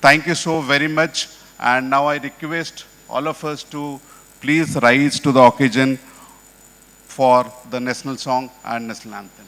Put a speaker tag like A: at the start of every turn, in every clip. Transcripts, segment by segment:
A: Thank you so very much. And now I request all of us to please rise to the occasion for the national song and national anthem.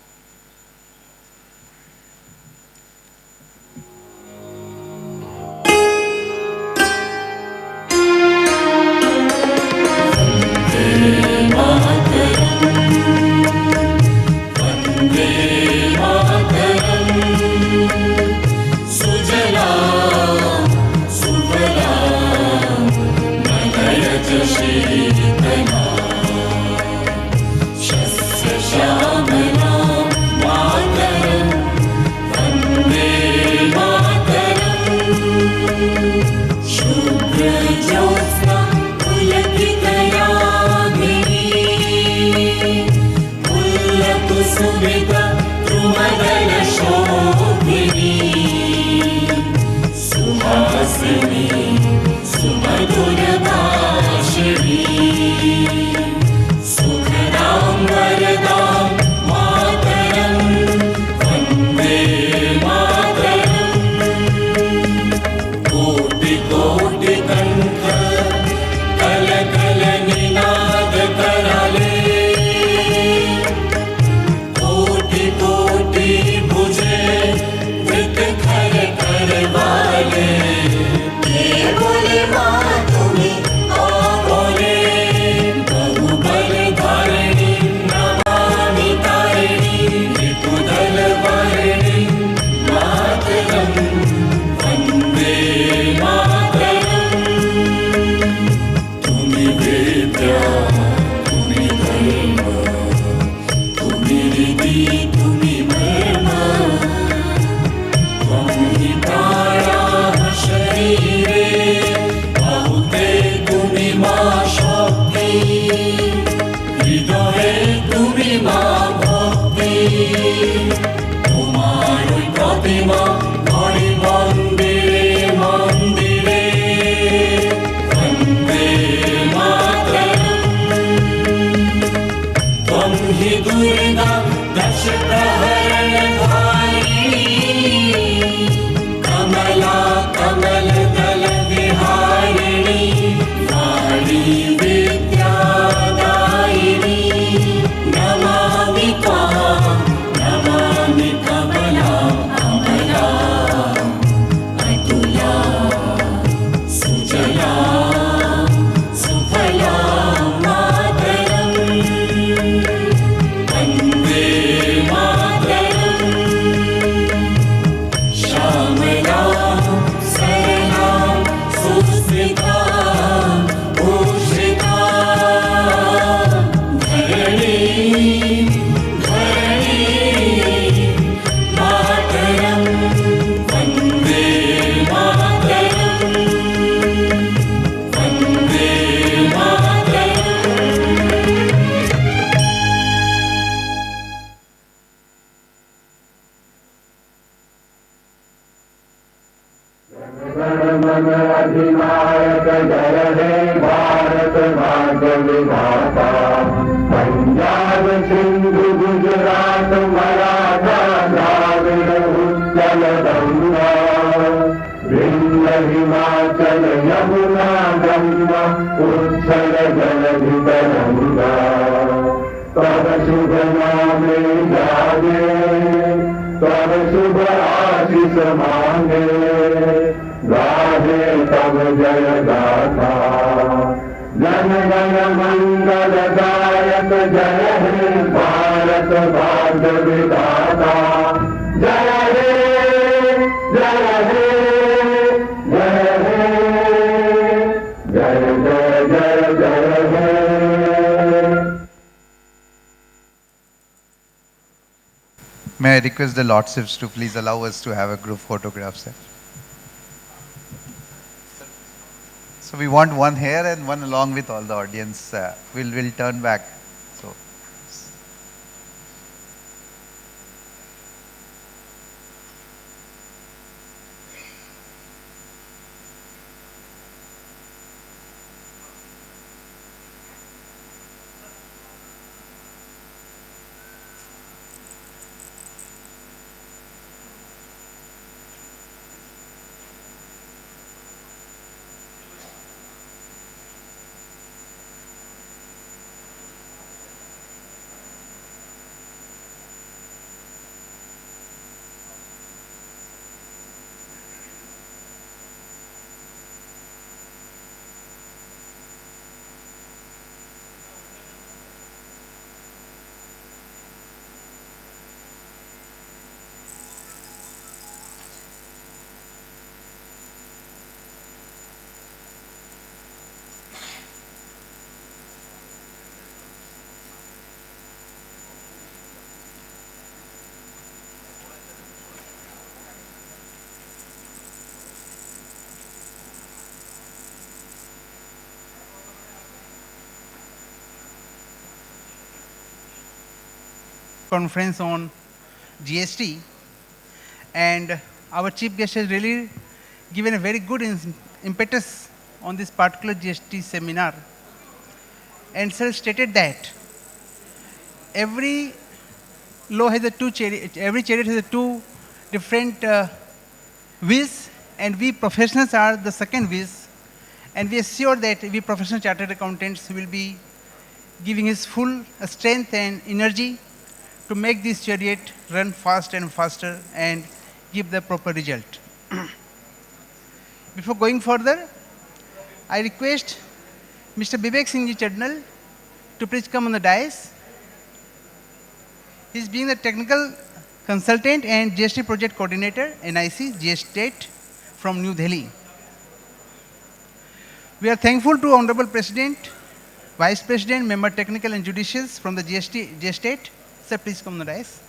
B: May I request the Lordships to please allow us to have a group photograph, sir. So we want one here and one along with all the audience. We'll turn back. So.
C: conference on GST, and our chief guest has really given a very good impetus on this particular GST seminar. And sir stated that every law has every chariot has two different wheels, and we professionals are the second wheels, and we are sure that we professional chartered accountants will be giving his full strength and energy to make this chariot run fast and faster and give the proper result. Before going further, I request Mr. Vivek Singh Ji Chadnal to please come on the dais. He is being the technical consultant and GST project coordinator, NIC, GSTAT from New Delhi. We are thankful to Honorable President, Vice President, Member Technical and Judicials from the GSTAT. Sir, please come on the dais.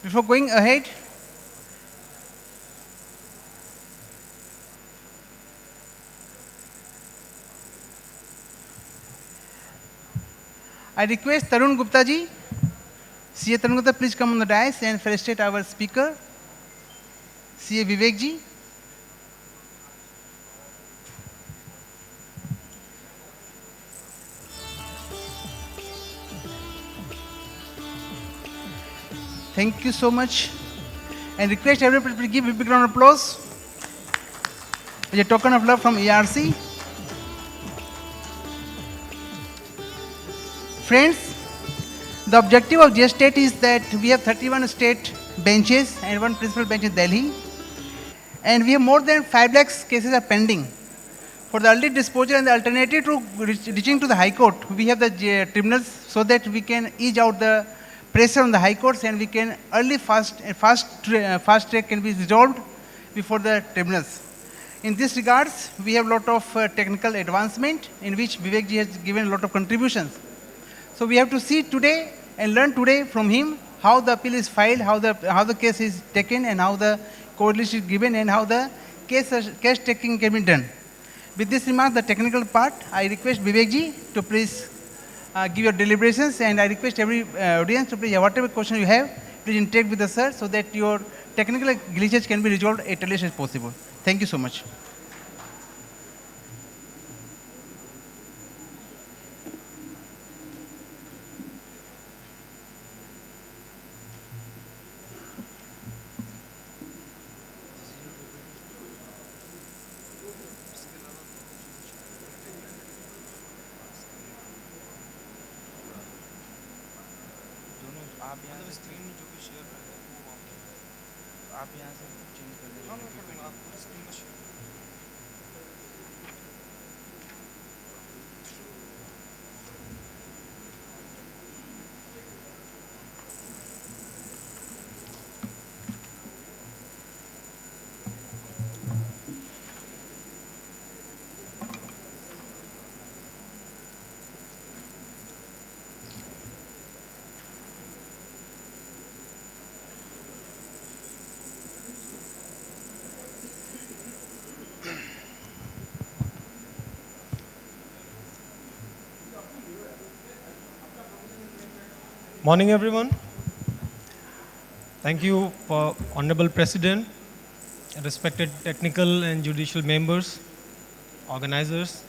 C: Before going ahead, I request Tarun Gupta ji, CA Tarun Gupta, please come on the dais and felicitate our speaker, CA Vivek ji. Thank you so much. And request everybody to give a big round of applause as a token of love from EIRC. Friends, the objective of GSTAT is that we have 31 state benches and one principal bench in Delhi. And we have more than 5 lakhs cases are pending. For the early disposal and the alternative to reaching to the High Court, we have the tribunals so that we can ease out the pressure on the High Courts and we can fast track can be resolved before the tribunals. In this regards, we have a lot of technical advancement in which Vivek ji has given a lot of contributions. So we have to see today and learn today from him how the appeal is filed, how the case is taken, and how the court list is given, and how the case taking can be done. With this remark, the technical part, I request Vivek ji to please give your deliberations, and I request every audience to please, whatever question you have, please interact with the sir so that your technical glitches can be resolved as early as possible. Thank you so much.
D: आप यहाँ से screen में जो भी share कर रहे हैं वो वहाँ पे आप यहाँ से चेंज कर देंगे आप पूरी स्क्रीन में share
E: Morning, everyone. Thank you for Honorable President, respected technical and judicial members, organizers,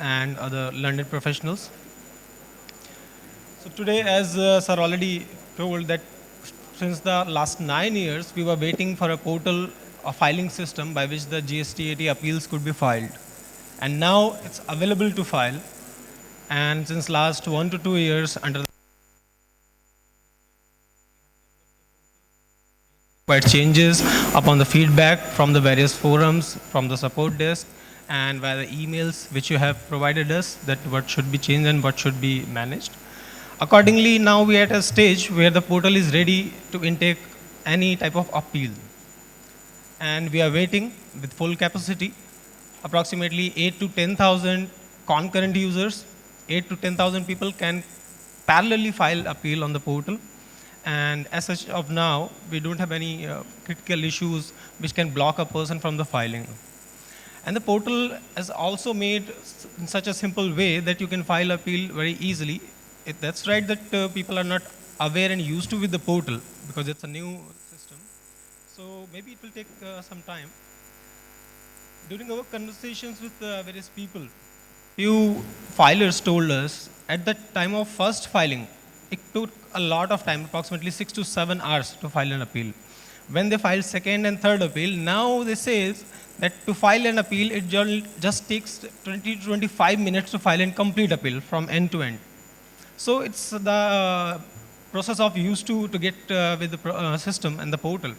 E: and other learned professionals. So today, as sir already told, that since the last 9 years, we were waiting for a portal, a filing system by which the GSTAT appeals could be filed. And now it's available to file. And since last 1 to 2 years, under the quite changes upon the feedback from the various forums, from the support desk, and via the emails which you have provided us, that what should be changed and what should be managed. Accordingly, now we are at a stage where the portal is ready to intake any type of appeal. And we are waiting with full capacity, approximately 8 to 10,000 concurrent users, 8 to 10,000 people can parallelly file appeal on the portal. And as such of now, we don't have any critical issues which can block a person from the filing. And the portal is also made in such a simple way that you can file appeal very easily. That's right that people are not aware and used to with the portal because it's a new system. So maybe it will take some time. During our conversations with various people, few filers told us at the time of first filing, it took a lot of time, approximately 6 to 7 hours to file an appeal. When they filed second and third appeal, now they say that to file an appeal, it just takes 20 to 25 minutes to file a complete appeal from end to end. So it's the process of used to get with the system and the portal.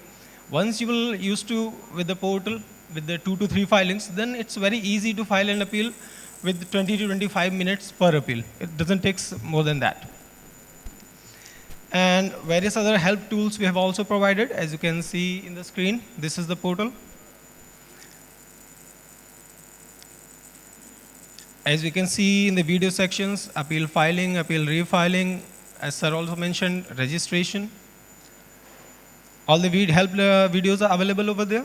E: Once you will used to with the portal, with the 2 to 3 filings, then it's very easy to file an appeal with 20 to 25 minutes per appeal. It doesn't take more than that. And various other help tools we have also provided. As you can see in the screen, this is the portal. As we can see in the video sections, appeal filing, appeal refiling, as sir also mentioned, registration. All the help videos are available over there.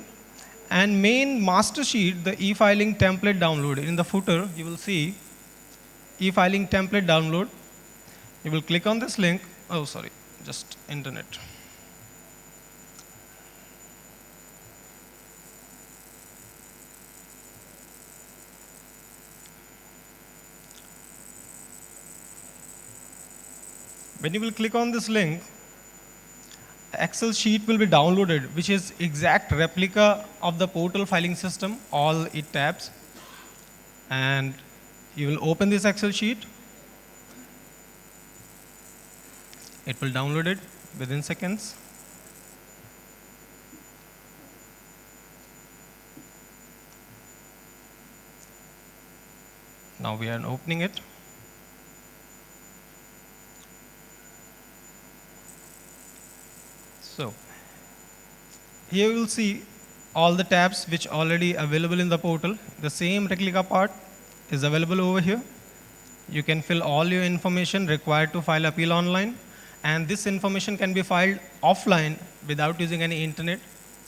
E: And main master sheet, the e-filing template download. In the footer, you will see e-filing template download. You will click on this link. Oh, sorry, just internet. When you will click on this link, Excel sheet will be downloaded, which is exact replica of the portal filing system, all 8 tabs. And you will open this Excel sheet. It will download it within seconds. Now we are opening it. So here you will see all the tabs which already available in the portal. The same replica part is available over here. You can fill all your information required to file appeal online, and this information can be filed offline without using any internet.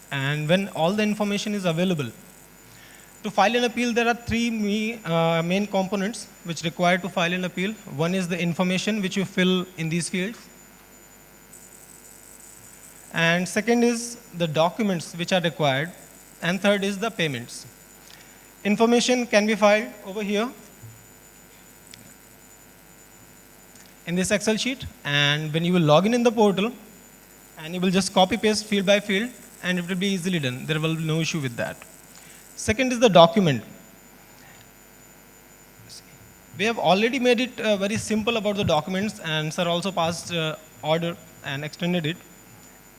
E: And when all the information is available, to file an appeal, there are 3 main components which require to file an appeal. One is the information which you fill in these fields. And second is the documents which are required. And third is the payments. Information can be filed over here in this Excel sheet. And when you will log in the portal, and you will just copy paste field by field, and it will be easily done. There will be no issue with that. Second is the document. We have already made it very simple about the documents, and sir also passed order and extended it,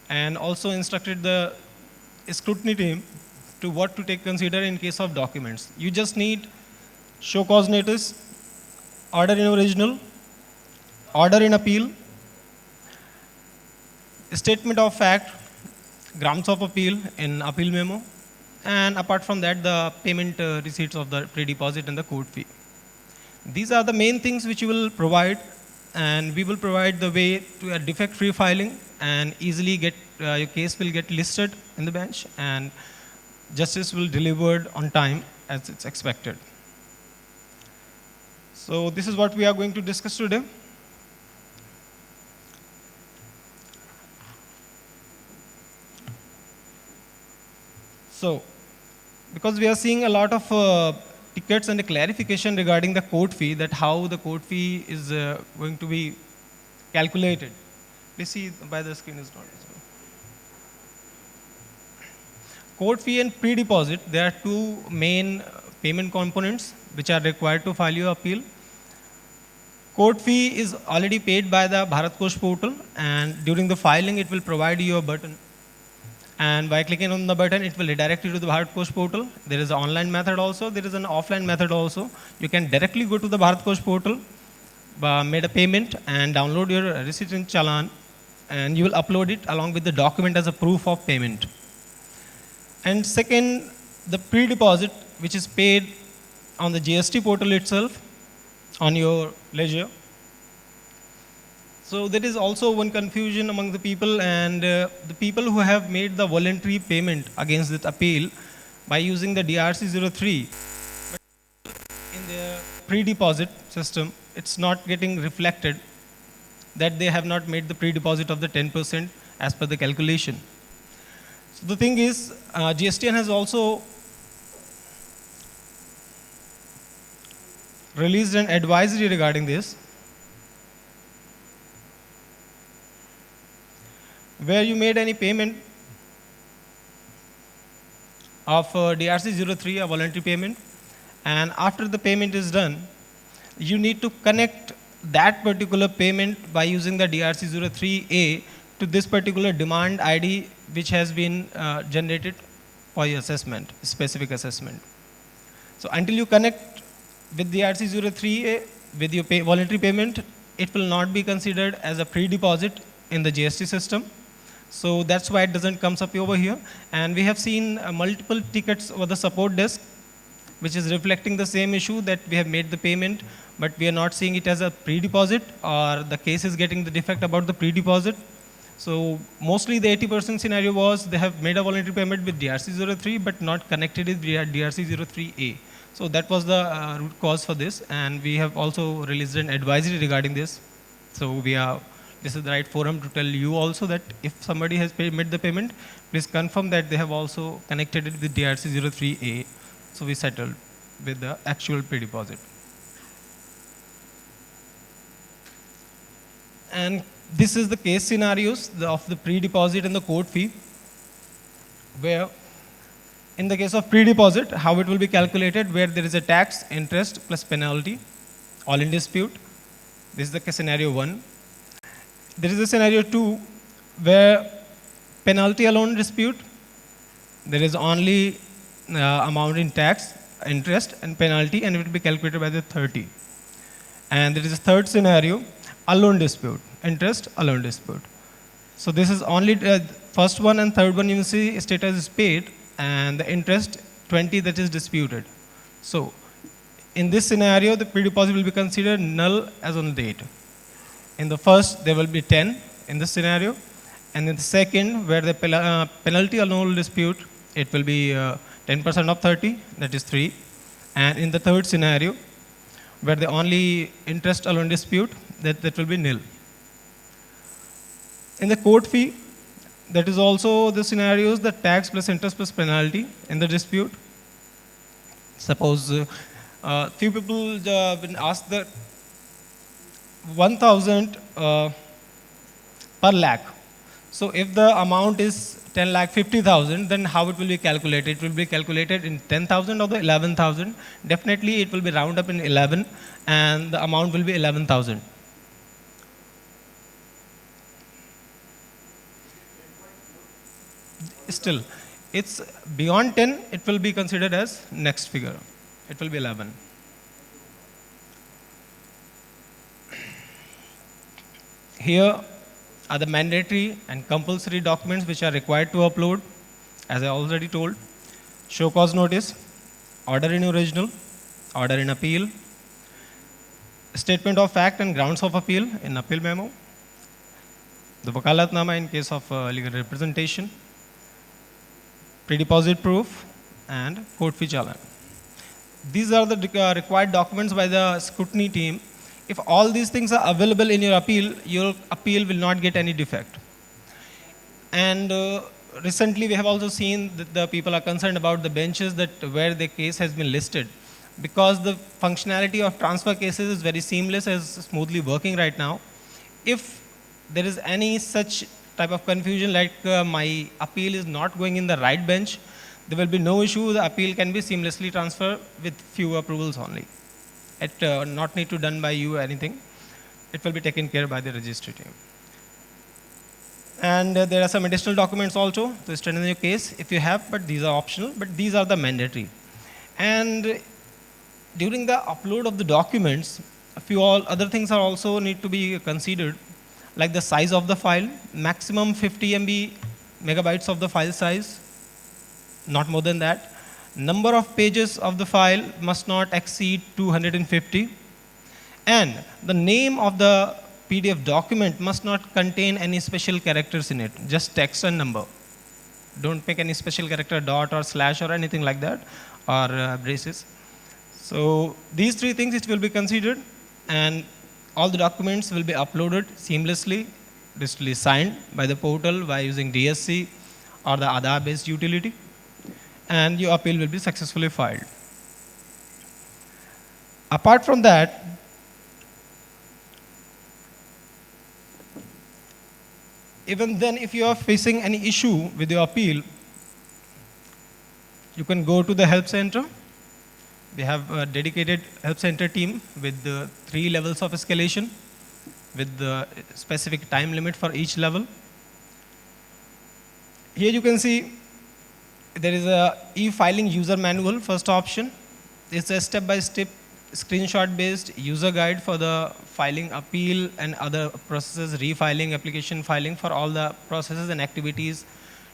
E: and also instructed the scrutiny team to what to take consider in case of documents. You just need show cause notice, order in original, order in appeal, statement of fact, grounds of appeal in appeal memo, and apart from that, the payment receipts of the pre-deposit and the court fee. These are the main things which you will provide, and we will provide the way to a defect-free filing, and easily get your case will get listed in the bench, and justice will delivered on time as it's expected. So this is what we are going to discuss today. So, because we are seeing a lot of tickets and a clarification regarding the court fee, that how the court fee is going to be calculated. Please see by the screen is not visible. Court fee and pre-deposit, there are 2 main payment components which are required to file your appeal. Court fee is already paid by the Bharat Kosh portal, and during the filing it will provide you a button. And by clicking on the button, it will redirect you to the Bharat Kosh portal. There is an online method also. There is an offline method also. You can directly go to the Bharat Kosh portal, made a payment, and download your receipt and challan, and you will upload it along with the document as a proof of payment. And second, the pre-deposit, which is paid on the GST portal itself, on your leisure. So there is also one confusion among the people, and the people who have made the voluntary payment against this appeal by using the DRC03, in their pre-deposit system, it's not getting reflected that they have not made the pre-deposit of the 10% as per the calculation. So the thing is, GSTN has also released an advisory regarding this, where you made any payment of DRC03, a voluntary payment, and after the payment is done, you need to connect that particular payment by using the DRC03A to this particular demand ID which has been generated for your assessment, specific assessment. So until you connect with DRC03A with your voluntary payment, it will not be considered as a pre-deposit in the GST system. So that's why it doesn't comes up over here. And we have seen multiple tickets over the support desk, which is reflecting the same issue, that we have made the payment, but we are not seeing it as a pre-deposit, or the case is getting the defect about the pre-deposit. So mostly the 80% scenario was they have made a voluntary payment with DRC03, but not connected with DRC03A. So that was the root cause for this, and we have also released an advisory regarding this. So this is the right forum to tell you also that if somebody has made the payment, please confirm that they have also connected it with DRC03A. So we settled with the actual pre-deposit. And this is the case scenarios of the pre-deposit and the court fee, where in the case of pre-deposit, how it will be calculated, where there is a tax, interest plus penalty, all in dispute. This is the scenario 1. There is a scenario 2, where penalty alone dispute, there is only amount in tax, interest and penalty, and it will be calculated by the 30. And there is a third scenario, alone dispute, interest, alone dispute. So this is only first one and third one, you will see status is paid, and the interest 20 that is disputed. So in this scenario, the pre-deposit will be considered null as on the date. In the first, there will be 10 in this scenario, and in the second, where the penalty alone dispute, it will be 10% of 30, that is 3. And in the third scenario, where the only interest alone dispute, that will be nil. In the court fee, that is also the scenarios, the tax plus interest plus penalty in the dispute. Suppose few people when asked the 1,000 per lakh. So if the amount is 10,50,000, then how it will be calculated? It will be calculated in 10,000 or the 11,000. Definitely it will be round up in 11, and the amount will be 11,000. Still, it's beyond 10, it will be considered as next figure. It will be 11. Here are the mandatory and compulsory documents which are required to upload. As I already told, show cause notice, order in original, order in appeal, statement of fact and grounds of appeal in appeal memo, the wakalatnama in case of legal representation, pre-deposit proof, and court fee challan. These are the required documents by the scrutiny team. If all these things are available in your appeal will not get any defect. And recently we have also seen that the people are concerned about the benches that where the case has been listed, because the functionality of transfer cases is very seamless, as smoothly working right now. If there is any such type of confusion, like my appeal is not going in the right bench, there will be no issue. The appeal can be seamlessly transferred with few approvals only. It not need to done by you or anything. It will be taken care by the registry team. And there are some additional documents also to strengthen your case if you have, but these are optional, but these are the mandatory. And during the upload of the documents, a few other things are also need to be considered, like the size of the file, maximum 50 megabytes of the file size, not more than that. Number of pages of the file must not exceed 250. And the name of the PDF document must not contain any special characters in it, just text and number. Don't make any special character, dot or slash or anything like that, or braces. So these three things it will be considered, and all the documents will be uploaded seamlessly, digitally signed by the portal by using DSC or the Aadhaar-based utility, and your appeal will be successfully filed. Apart from that, even then, if you are facing any issue with your appeal, you can go to the help center. We have a dedicated help center team with the 3 levels of escalation with the specific time limit for each level. Here you can see there is a e-filing user manual, first option. It's a step-by-step screenshot-based user guide for the filing appeal and other processes, refiling, application filing, for all the processes and activities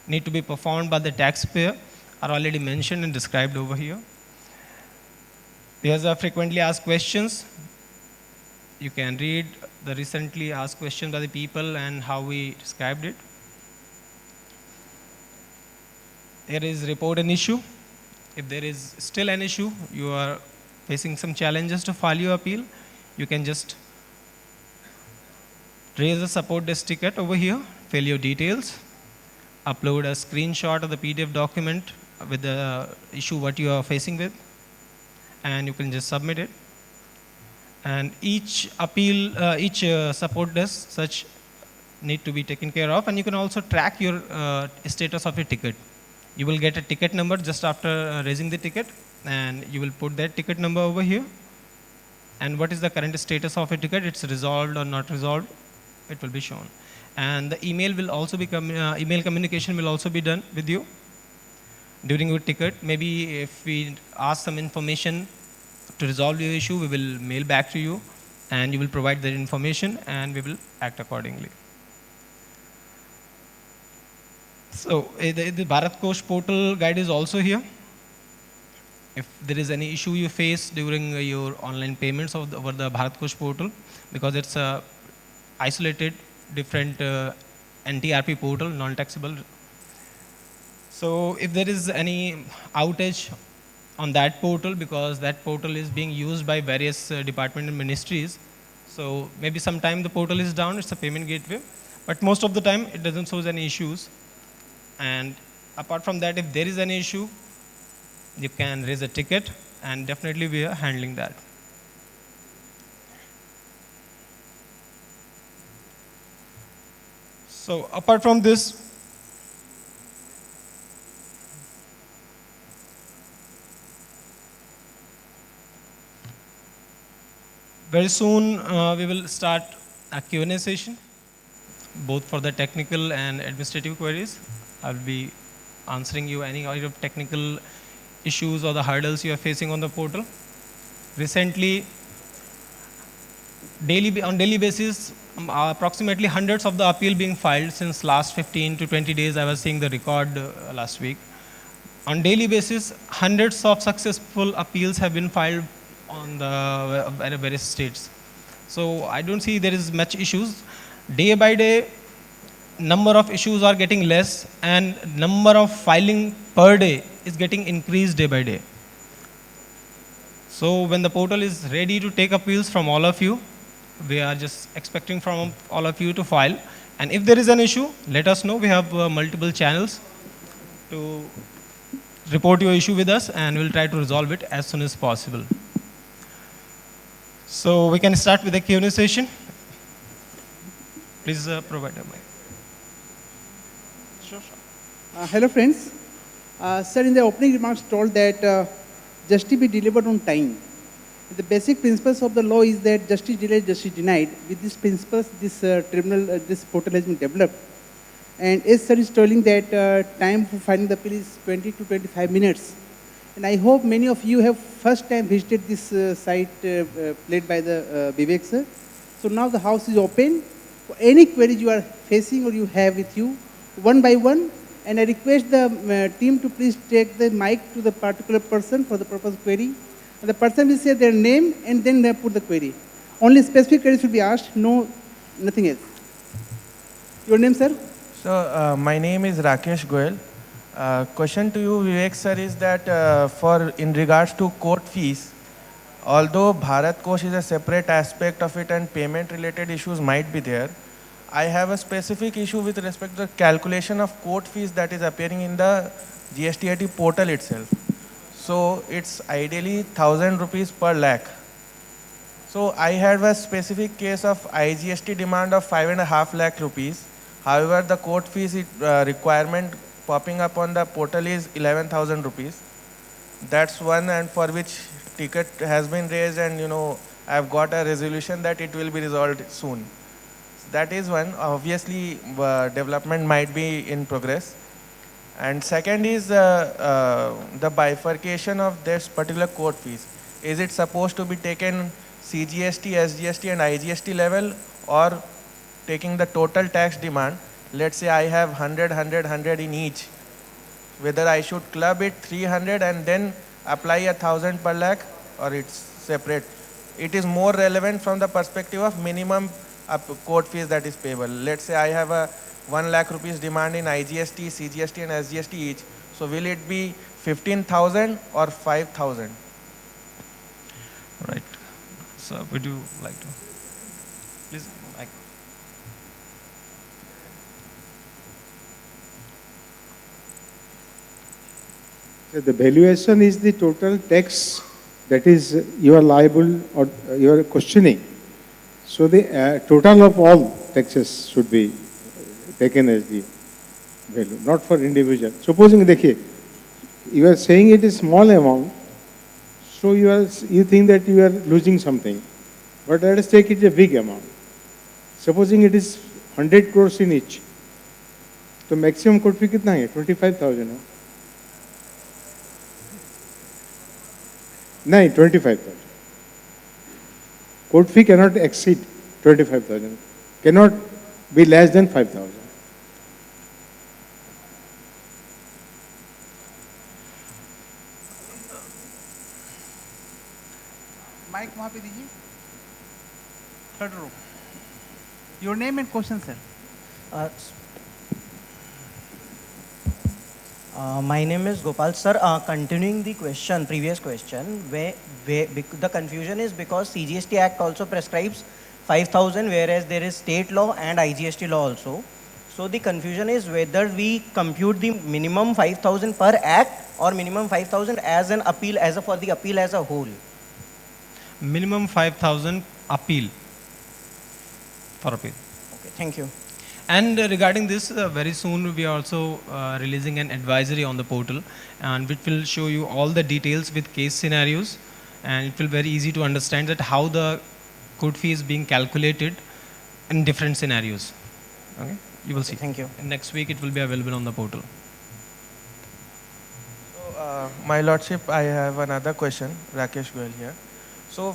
E: need to be performed by the taxpayer are already mentioned and described over here. There's a frequently asked questions. You can read the recently asked questions by the people and how we described it. Here is report an issue. If there is still an issue, you are facing some challenges to file your appeal, you can just raise a support desk ticket over here, fill your details, upload a screenshot of the PDF document with the issue what you are facing with, and you can just submit it. And each appeal, each support desk such need to be taken care of, and you can also track your status of your ticket. You will get a ticket number just after raising the ticket, and you will put that ticket number over here. And what is the current status of a ticket? It's resolved or not resolved. It will be shown. And the email will also be email communication will also be done with you during your ticket. Maybe if we ask some information to resolve your issue, we will mail back to you, and you will provide that information, and we will act accordingly. So the Bharat Kosh portal guide is also here. If there is any issue you face during your online payments over the Bharat Kosh portal, because it's a isolated, different NTRP portal, non-taxable. So if there is any outage on that portal, because that portal is being used by various department and ministries, so maybe sometime the portal is down, it's a payment gateway, but most of the time it doesn't show any issues. And apart from that, if there is any issue, you can raise a ticket, and definitely we are handling that. So apart from this, very soon we will start a Q&A session, both for the technical and administrative queries. I'll be answering you any kind of technical issues or the hurdles you are facing on the portal. Recently, on daily basis, approximately hundreds of the appeal being filed since last 15 to 20 days. I was seeing the record last week. On daily basis, hundreds of successful appeals have been filed on the various states. So I don't see there is much issues. Day by day, number of issues are getting less, and number of filing per day is getting increased day by day. So when the portal is ready to take appeals from all of you, we are just expecting from all of you to file. And if there is an issue, let us know. We have multiple channels to report your issue with us, and we'll try to resolve it as soon as possible. So we can start with the Q&A session. Please provide a mic.
C: Hello friends. Sir, in the opening remarks told that justice be delivered on time. The basic principles of the law is that justice delayed, justice denied. With these principles, this tribunal, this portal has been developed. And as sir is telling that time for filing the appeal is 20 to 25 minutes. And I hope many of you have first time visited this site played by the Vivek sir. So now the house is open. For any queries you are facing or you have with you, one by one, and I request the team to please take the mic to the particular person for the purpose of query. And the person will say their name and then they put the query. Only specific queries will be asked, no, nothing else. Your name, sir?
F: So, my name is Rakesh Goyal.
D: Question to you, Vivek sir, is that for in regards to court fees, although Bharat Kosh is a separate aspect of it and payment related issues might be there, I have a specific issue with respect to the calculation of court fees that is appearing in the GSTAT portal itself. So it's ideally 1,000 rupees per lakh. So I had a specific case of IGST demand of 5.5 lakh rupees. However, the court fees requirement popping up on the portal is 11,000 rupees. That's one, and for which ticket has been raised, and I've got a resolution that it will be resolved soon. That is one. Obviously, development might be in progress. And second is the bifurcation of this particular court fees. Is it supposed to be taken CGST, SGST and IGST level, or taking the total tax demand? Let's say I have 100, 100, 100 in each. Whether I should club it 300 and then apply 1,000 per lakh, or it's separate. It is more relevant from the perspective of minimum court fees that is payable. Let's say I have a 1 lakh rupees demand in IGST, CGST and SGST each. So will it be 15,000 or 5,000?
E: Right. So would you like to? Please, Mike.
F: So the valuation is the total tax that is you are liable or you are questioning. So the total of all taxes should be taken as the value, not for individual. Supposing, देखिए, you are saying it is small amount, so you think that you are losing something, but let us take it a big amount. Supposing it is 100 crores in each, तो maximum court fee कितना है? 25,000 है. नहीं, 25,000. Court fee cannot exceed 25,000. Cannot be less than 5,000.
C: Mike वहाँ पे दीजिए, third row. Your name and question sir.
G: My name is Gopal. Sir, continuing the question, previous question, where the confusion is because CGST Act also prescribes 5,000, whereas there is state law and IGST law also. So the confusion is whether we compute the minimum 5,000 per act or minimum 5,000 as an appeal, for the appeal as a whole.
E: Minimum 5,000 appeal for appeal.
G: Okay, thank you.
E: And regarding this, very soon we are also releasing an advisory on the portal, and which will show you all the details with case scenarios, and it will be very easy to understand that how the court fee is being calculated in different scenarios. Okay, you will see.
G: Thank you.
E: And next week it will be available on the portal.
D: So, my lordship, I have another question. Rakesh Goyal here. So,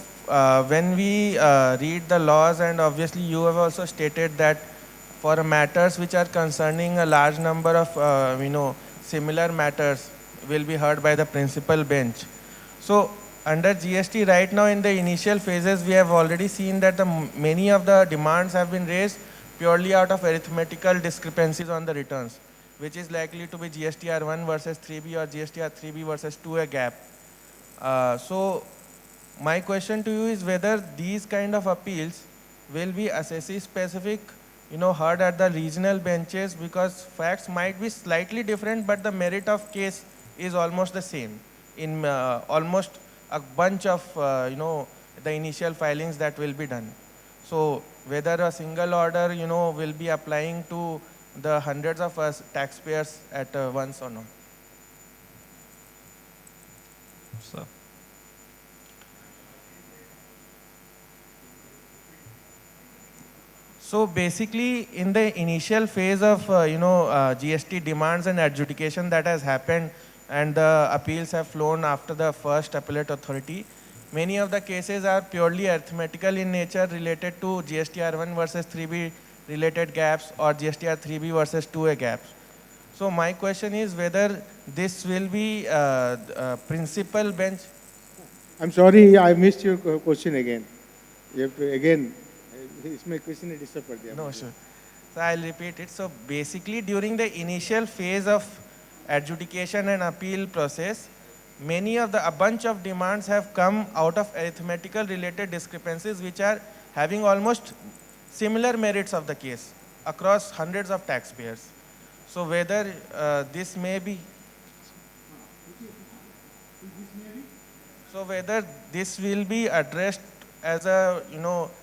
D: when we read the laws, and obviously you have also stated that for matters which are concerning a large number of similar matters will be heard by the principal bench. So under GST right now, in the initial phases, we have already seen that many of the demands have been raised purely out of arithmetical discrepancies on the returns, which is likely to be GSTR 1 versus 3B or GSTR 3B versus 2A gap. So my question to you is whether these kind of appeals will be assessee specific, heard at the regional benches, because facts might be slightly different, but the merit of case is almost the same in almost a bunch of, the initial filings that will be done. So whether a single order, will be applying to the hundreds of us taxpayers at once or not.
E: So.
D: So basically, in the initial phase of GST demands and adjudication that has happened, and the appeals have flown after the first appellate authority, many of the cases are purely arithmetical in nature, related to GSTR 1 versus 3B related gaps or GSTR 3B versus 2A gaps. So my question is whether this will be principal bench.
F: I'm sorry, I missed your question again. You have to again. इसमें question ने disturb कर दिया.
D: No, sure. So I'll repeat it. So basically, during the initial phase of adjudication and appeal process, a bunch of demands have come out of arithmetical related discrepancies which are having almost similar merits of the case across hundreds of taxpayers. So whether this may be, so whether this will be addressed as a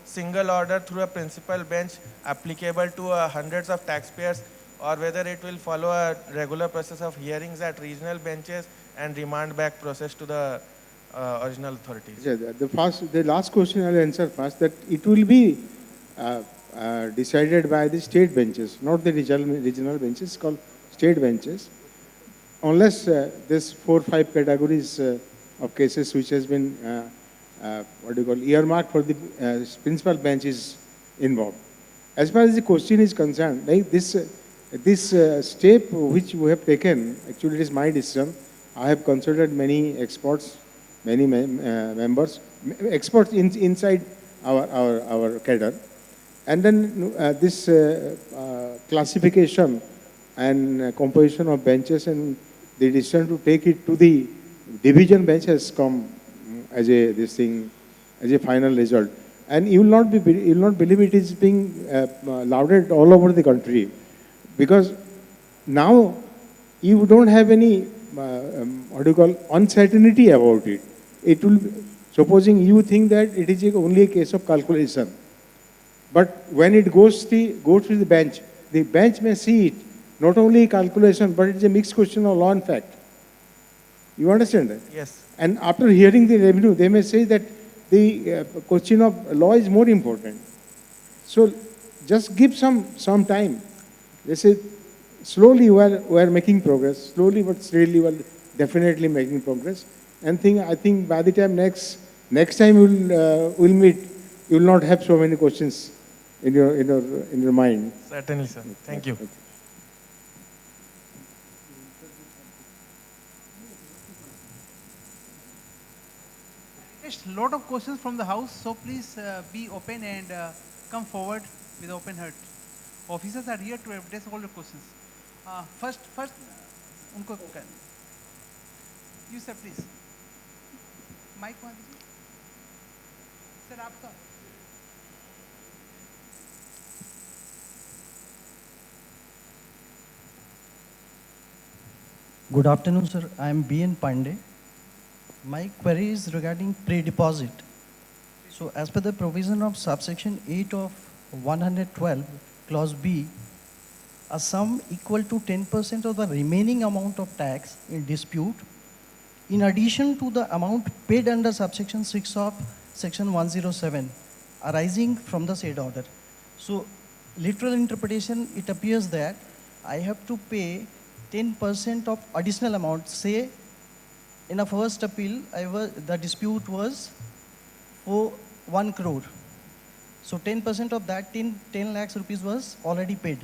D: single order through a principal bench applicable to hundreds of taxpayers, or whether it will follow a regular process of hearings at regional benches and remand back process to the original authorities.
F: Yeah, the last question I'll answer first, that it will be decided by the state benches, not the regional benches, called state benches, unless this 4 or 5 categories of cases which has been earmarked for the principal bench is involved. As far as the question is concerned, like this step which we have taken, actually it is my decision. I have consulted many experts, many members, experts inside our cadre. And then this classification and composition of benches and the decision to take it to the division bench has come as a final result. And you will not believe it is being lauded all over the country, because now you don't have any uncertainty about it. It will, supposing you think that it is only a case of calculation, but when it goes to the bench may see it not only calculation, but it's a mixed question of law and fact. You understand that?
D: Yes.
F: And after hearing the revenue, they may say that the question of law is more important. So just give some time. They say slowly we are making progress. Slowly but steadily we are definitely making progress. And I think by the time next time we'll meet, you will not have so many questions in your mind.
D: Certainly, sir. Thank you.
F: Okay.
C: A lot of questions from the house, so please be open and come forward with open heart. Officers are here to address all the questions. First, unko you sir, please. Mic वहाँ दीजिए. Sir, आपका.
H: Good afternoon, sir. I am B.N. Pandey. My query is regarding pre-deposit. So as per the provision of subsection 8 of 112, clause B, a sum equal to 10% of the remaining amount of tax in dispute, in addition to the amount paid under subsection 6 of section 107, arising from the said order. So literal interpretation, it appears that I have to pay 10% of additional amount. Say in a first appeal, the dispute was for 1 crore. So 10% of that 10 lakhs rupees was already paid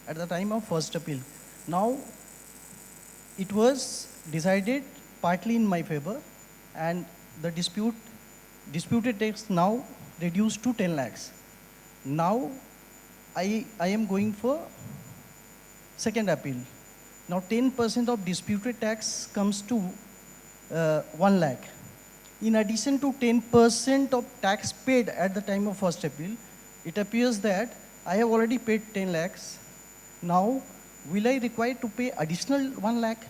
H: at the time of first appeal. Now it was decided partly in my favor, and the disputed tax now reduced to 10 lakhs. Now I am going for second appeal. Now 10% of disputed tax comes to 1 lakh. In addition to 10% of tax paid at the time of first appeal, it appears that I have already paid 10 lakhs. Now, will I require to pay additional 1 lakh?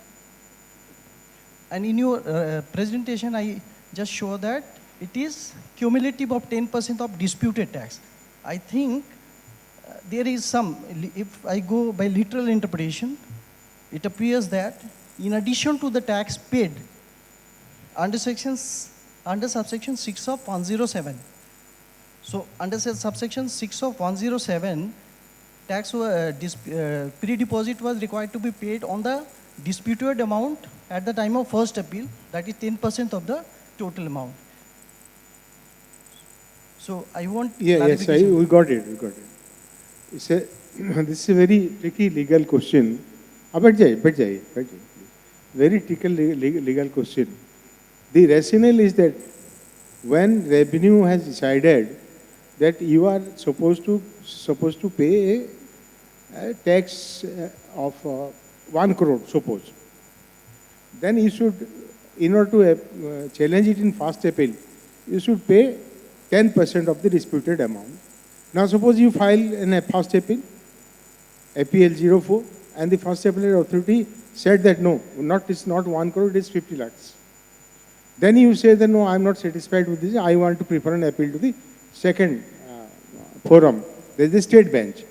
H: And in your presentation, I just show that it is cumulative of 10% of disputed tax. I think there is some, if I go by literal interpretation, it appears that in addition to the tax paid under subsection 6 of 107. So under subsection 6 of 107, tax pre-deposit was required to be paid on the disputed amount at the time of first appeal, that is 10% of the total amount. So I want
F: Yes, we got it. This is a very tricky legal question. Very tricky legal question. The rationale is that when revenue has decided that you are supposed to pay a tax of 1 crore, suppose, then you should, in order to challenge it in fast appeal, you should pay 10% of the disputed amount. Now suppose you file in a fast appeal, APL 04, and the first appellate authority said that no, it's not 1 crore, it is 50 lakhs. Then you say that no, I am not satisfied with this, I want to prefer an appeal to the second forum. There is the state bench.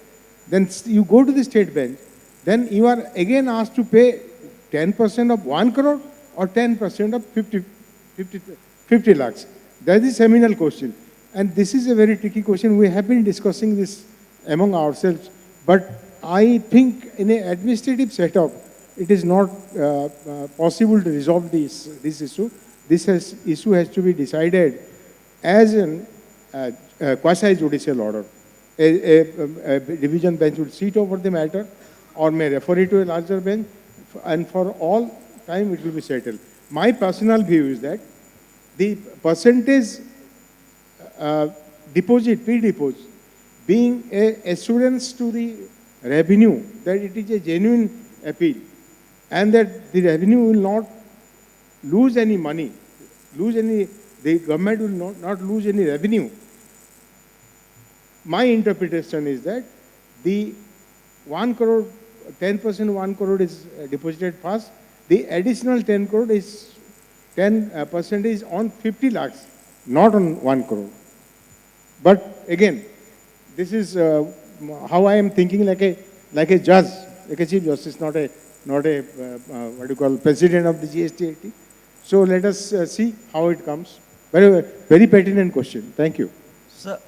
F: Then you go to the state bench, then you are again asked to pay 10% of 1 crore or 10% of 50 lakhs. That is a seminal question. And this is a very tricky question. We have been discussing this among ourselves. But I think in an administrative setup, it is not possible to resolve this issue. This issue has to be decided as a quasi-judicial order. A division bench will sit over the matter or may refer it to a larger bench, and for all time it will be settled. My personal view is that the percentage deposit, pre-deposit, being an assurance to the revenue that it is a genuine appeal and that the revenue will not lose any money, the government will not lose any revenue. My interpretation is that the 1 crore, 10% 1 crore is deposited first. The additional 10 crore is 10% is on 50 lakhs, not on 1 crore. But again, this is how I am thinking like a judge, like a chief justice, not a what do you call president of the GSTAT. So let us see how it comes. Very pertinent question. Thank you.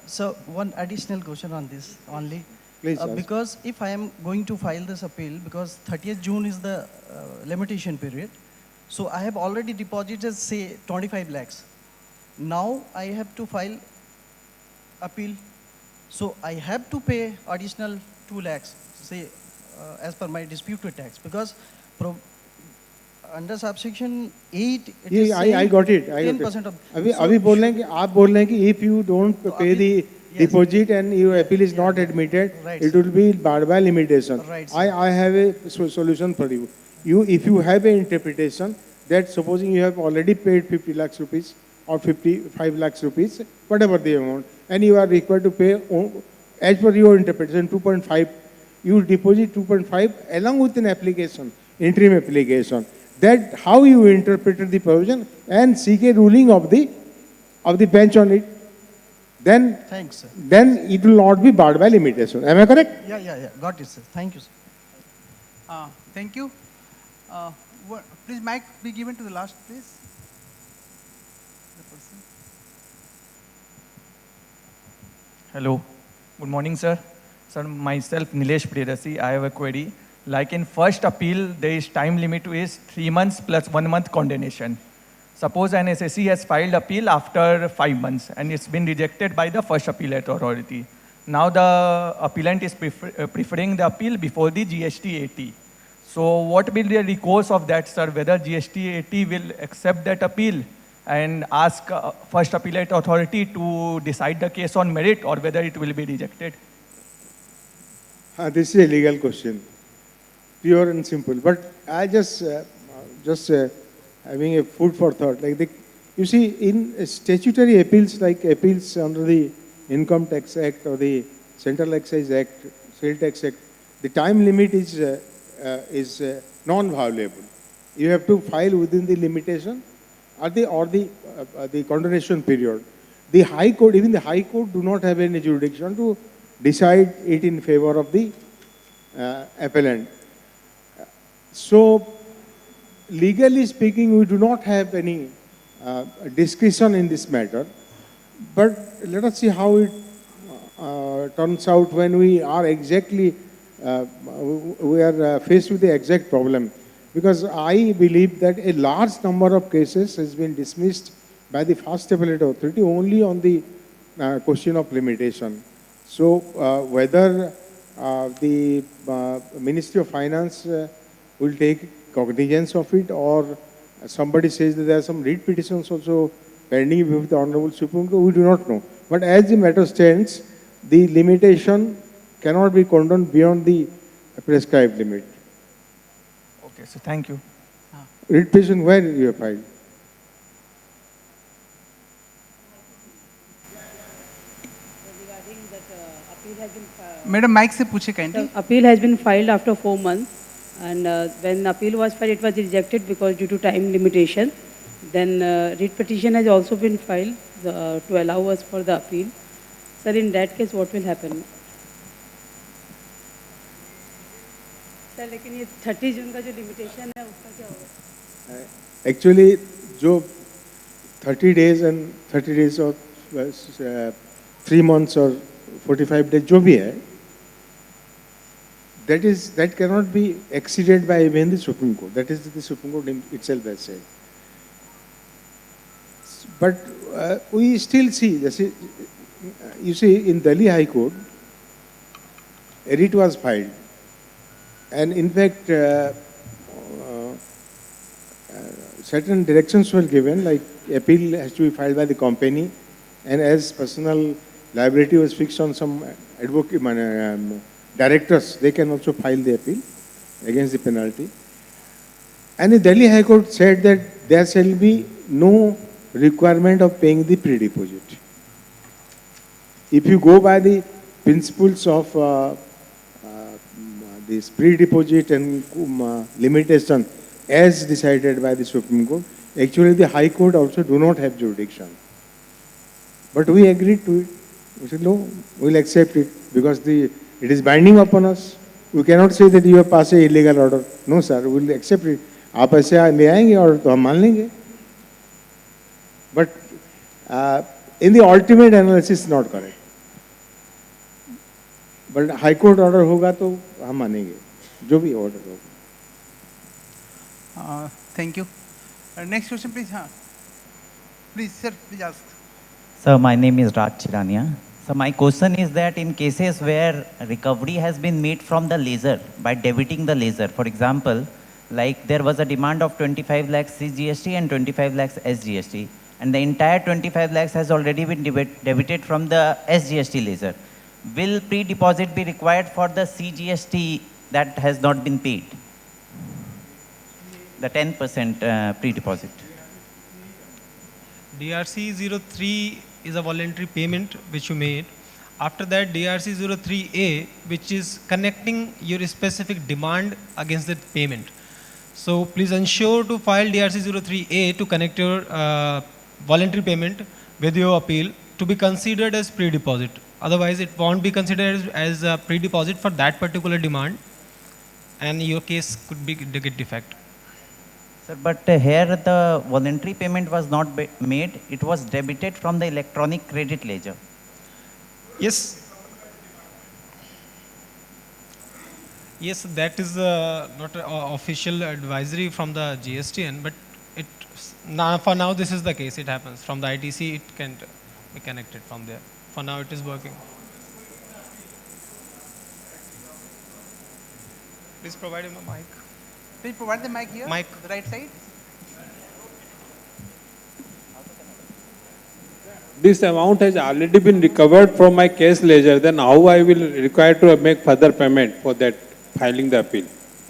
H: So one additional question on this only.
F: Please.
H: Because if I am going to file this appeal, because 30th June is the limitation period, so I have already deposited, say, 25 lakhs. Now I have to file appeal. So I have to pay additional 2 lakhs, say, as per my dispute with tax, because under subsection 8, it is
F: I got it.
H: 10% of.
F: अभी बोल रहे हैं कि आप बोल रहे हैं कि if you don't pay the deposit and your appeal is not admitted,
H: right,
F: it will be barred by limitation.
H: Right,
F: I have a solution for you. If you have an interpretation that supposing you have already paid 50 lakhs rupees or 55 lakhs rupees, whatever the amount, and you are required to pay, as per your interpretation, 2.5, you deposit 2.5 along with an application, interim application. That how you interpreted the provision and seek a ruling of the bench on it. Then,
H: thanks, sir.
F: Then it will not be barred by limitation. Am I correct?
H: Yeah. Got it, sir. Thank you, sir.
C: Thank you. Please, mic be given to the last, please. The person.
I: Hello. Good morning, sir. Sir, myself, Nilesh Priyadasi. I have a query. Like in first appeal, there is time limit is 3 months plus 1 month condemnation. Suppose an SSC has filed appeal after 5 months and it's been rejected by the first appellate authority. Now the appellant is preferring the appeal before the GSTAT. So what will be the recourse of that, sir? Whether GSTAT will accept that appeal and ask first appellate authority to decide the case on merit, or whether it will be rejected?
F: This is a legal question. Pure and simple. But I just having a food for thought. Like you see, in statutory appeals, like appeals under the Income Tax Act or the Central Excise Act, Sales Tax Act, the time limit is non-violable. You have to file within the limitation or the condemnation period. The High Court, even the High Court, do not have any jurisdiction to decide it in favor of the appellant. So, legally speaking, we do not have any discretion in this matter. But let us see how it turns out when we are exactly, we are faced with the exact problem. Because I believe that a large number of cases has been dismissed by the first appellate authority only on the question of limitation. So, whether the Ministry of Finance will take cognizance of it, or somebody says that there are some writ petitions also pending with the Honorable Supreme Court, we do not know. But as the matter stands, the limitation cannot be condoned beyond the prescribed limit.
I: Okay, so thank you.
F: Writ petition where you have filed?
C: Madam, mic se पूछे kindly.
J: The appeal has been filed after 4 months, and when appeal was filed, it was rejected because due to time limitation. Then writ petition has also been filed to allow us for the appeal. Sir, in that case, what will happen? Sir, लेकिन ये 30 जून का जो limitation है उसका क्या होगा?
F: Actually, जो 30 days and 30 days or 3 months or 45 days जो भी है, that cannot be exceeded by even the Supreme Court. That is the Supreme Court itself has said. But we still see, you see, in Delhi High Court, a writ was filed. And in fact, certain directions were given, like appeal has to be filed by the company, and as personal liability was fixed on some directors, they can also file the appeal against the penalty. And the Delhi High Court said that there shall be no requirement of paying the pre-deposit. If you go by the principles of this pre-deposit and limitation as decided by the Supreme Court, actually the High Court also do not have jurisdiction. But we agreed to it. We said, no, we'll accept it because it is binding upon us. We cannot say that you have passed an illegal order. No, sir, we'll accept it. आप ऐसे ले आएंगे और तो हम मान लेंगे. But in the ultimate analysis, not correct. But High Court order होगा तो हम मानेंगे, जो भी order होगा.
C: Thank you. Next question, please. Please, sir, please ask.
K: Sir, my name is Raj Chirania. So my question is that in cases where recovery has been made from the lessor by debiting the lessor, for example, like there was a demand of 25 lakhs CGST and 25 lakhs SGST, and the entire 25 lakhs has already been debited from the SGST lessor. Will pre-deposit be required for the CGST that has not been paid? The 10% pre-deposit.
E: DRC 03 is a voluntary payment which you made. After that, DRC 03A, which is connecting your specific demand against the payment. So please ensure to file DRC 03A to connect your voluntary payment with your appeal to be considered as pre-deposit. Otherwise, it won't be considered as a pre-deposit for that particular demand, and your case could be get defect.
K: Sir, but here the voluntary payment was not made, it was debited from the electronic credit ledger.
E: Yes. Yes, that is not an official advisory from the GSTN, but for now this is the case. It happens from the ITC. It can be connected from there. For now, it is working. Please provide him a mic.
C: Please provide the mic here.
E: Mic.
C: The right side.
L: This amount has already been recovered from my case ledger. Then how I will require to make further payment for that filing the appeal?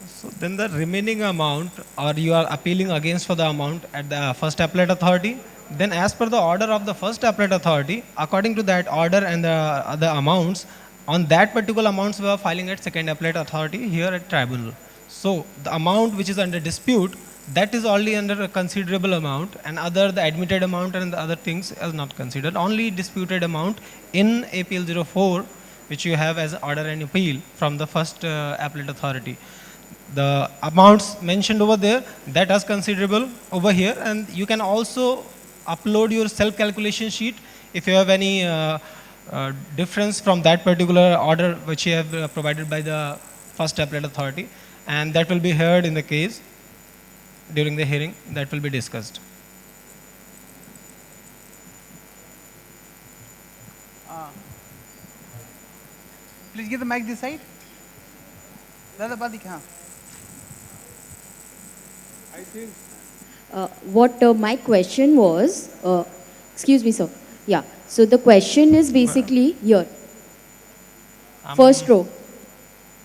E: So then the remaining amount, or you are appealing against for the amount at the first appellate authority, then as per the order of the first appellate authority, according to that order and the other amounts, on that particular amounts we are filing at second appellate authority here at tribunal. So the amount which is under dispute, that is only under a considerable amount, and the admitted amount and the other things are not considered. Only disputed amount in APL 04, which you have as order and appeal from the first appellate authority. The amounts mentioned over there, that is considerable over here, and you can also upload your self-calculation sheet if you have any difference from that particular order which you have provided by the first appellate authority, and that will be heard in the case during the hearing. That will be discussed.
C: Please give the mic this side.
F: I think
M: What my question was, excuse me, sir. Yeah, so the question is basically here. First row.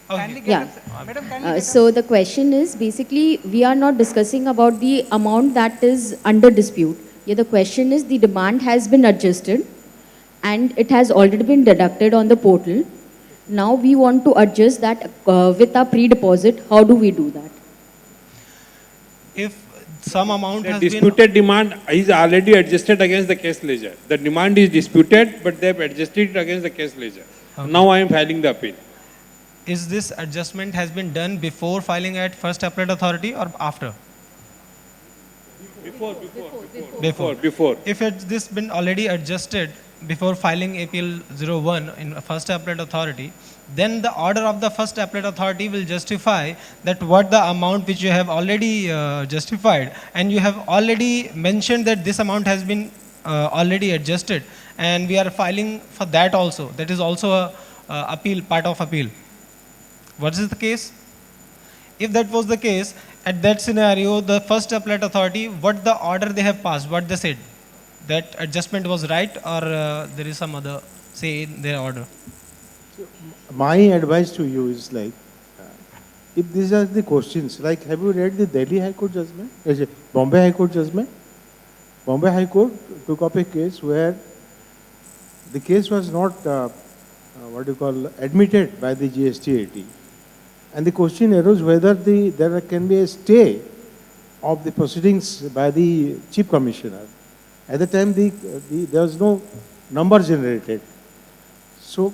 C: Kindly get
M: Yeah.
C: up, madam, kindly get up.
M: So the question is basically we are not discussing about the amount that is under dispute. Yeah, the question is the demand has been adjusted and it has already been deducted on the portal. Now we want to adjust that with our pre-deposit. How do we do that?
E: If some amount
L: The
E: has
L: disputed demand is already adjusted against the case ledger. The demand is disputed, but they have adjusted it against the case ledger.
E: Okay.
L: Now I am filing the appeal.
E: is this adjustment has been done before filing at first appellate authority or after?
L: Before.
E: If it's this been already adjusted before filing appeal 01 in first appellate authority, then the order of the first appellate authority will justify that what the amount which you have already justified, and you have already mentioned that this amount has been already adjusted, and we are filing for that also. That is also a appeal, part of appeal. What is the case? If that was the case, at that scenario, the first appellate authority, what the order they have passed, what they said, that adjustment was right, or there is some other say in their order?
F: My advice to you is like, if these are the questions, like have you read the Delhi High Court judgment? Bombay High Court judgment? Bombay High Court took up a case where the case was not, admitted by the GSTAT. And the question arose whether there can be a stay of the proceedings by the Chief Commissioner. At the time, there was no number generated. So,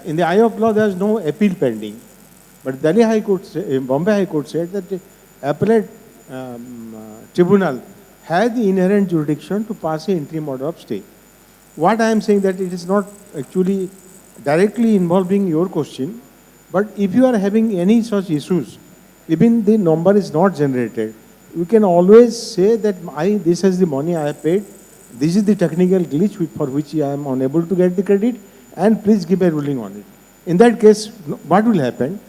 F: in the eye of law, there is no appeal pending. But Delhi High Court, Bombay High Court said that the appellate tribunal had the inherent jurisdiction to pass an interim order of stay. What I am saying that it is not actually directly involving your question, but if you are having any such issues, even the number is not generated, you can always say that this is the money I have paid, this is the technical glitch for which I am unable to get the credit, and please give a ruling on it. In that case, what will happen?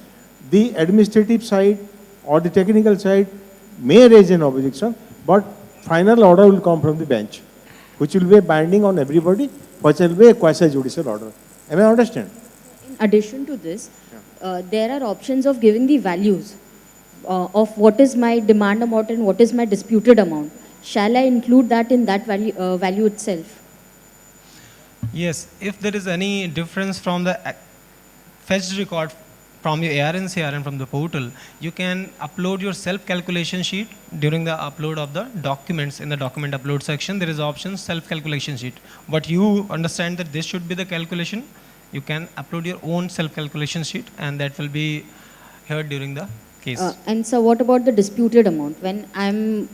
F: The administrative side or the technical side may raise an objection, but final order will come from the bench, which will be binding on everybody, which will be a quasi-judicial order. Am I understand?
M: In addition to this, there are options of giving the values of what is my demand amount and what is my disputed amount. Shall I include that in that value itself?
E: Yes, if there is any difference from the fetched record from your ARNCR and from the portal, you can upload your self-calculation sheet during the upload of the documents. In the document upload section, there is option self-calculation sheet. But you understand that this should be the calculation, you can upload your own self-calculation sheet, and that will be heard during the case.
M: And so what about the disputed amount? When I'm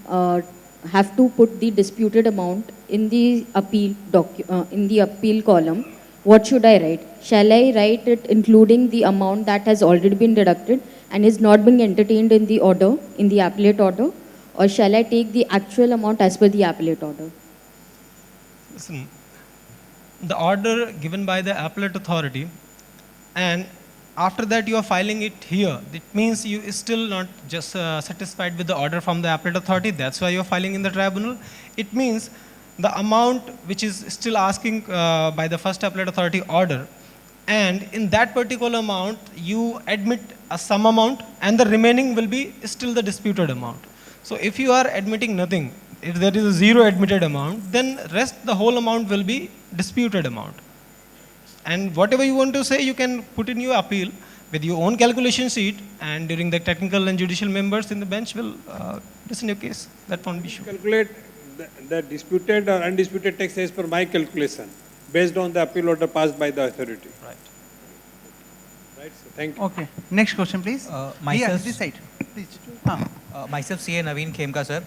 M: have to put the disputed amount in the appeal column, what should I write? Shall I write it including the amount that has already been deducted and is not being entertained in the order, in the appellate order, or shall I take the actual amount as per the appellate order?
E: Listen, the order given by the appellate authority, and after that you are filing it here, it means you is still not just satisfied with the order from the appellate authority, that's why you are filing in the tribunal. It means the amount which is still asking by the first appellate authority order, and in that particular amount you admit a sum amount and the remaining will be still the disputed amount. So if you are admitting nothing, if there is a zero admitted amount, then rest the whole amount will be disputed amount. And whatever you want to say, you can put in your appeal with your own calculation sheet, and during the technical and judicial members in the bench will listen your case. That won't be sure.
L: Calculate the disputed or undisputed tax as per my calculation, based on the appeal order passed by the authority.
E: Right.
L: Right, so thank you.
C: Okay. Next question, please.
N: Myself,
C: this side, please.
N: Myself, CA Naveen Khemka, sir.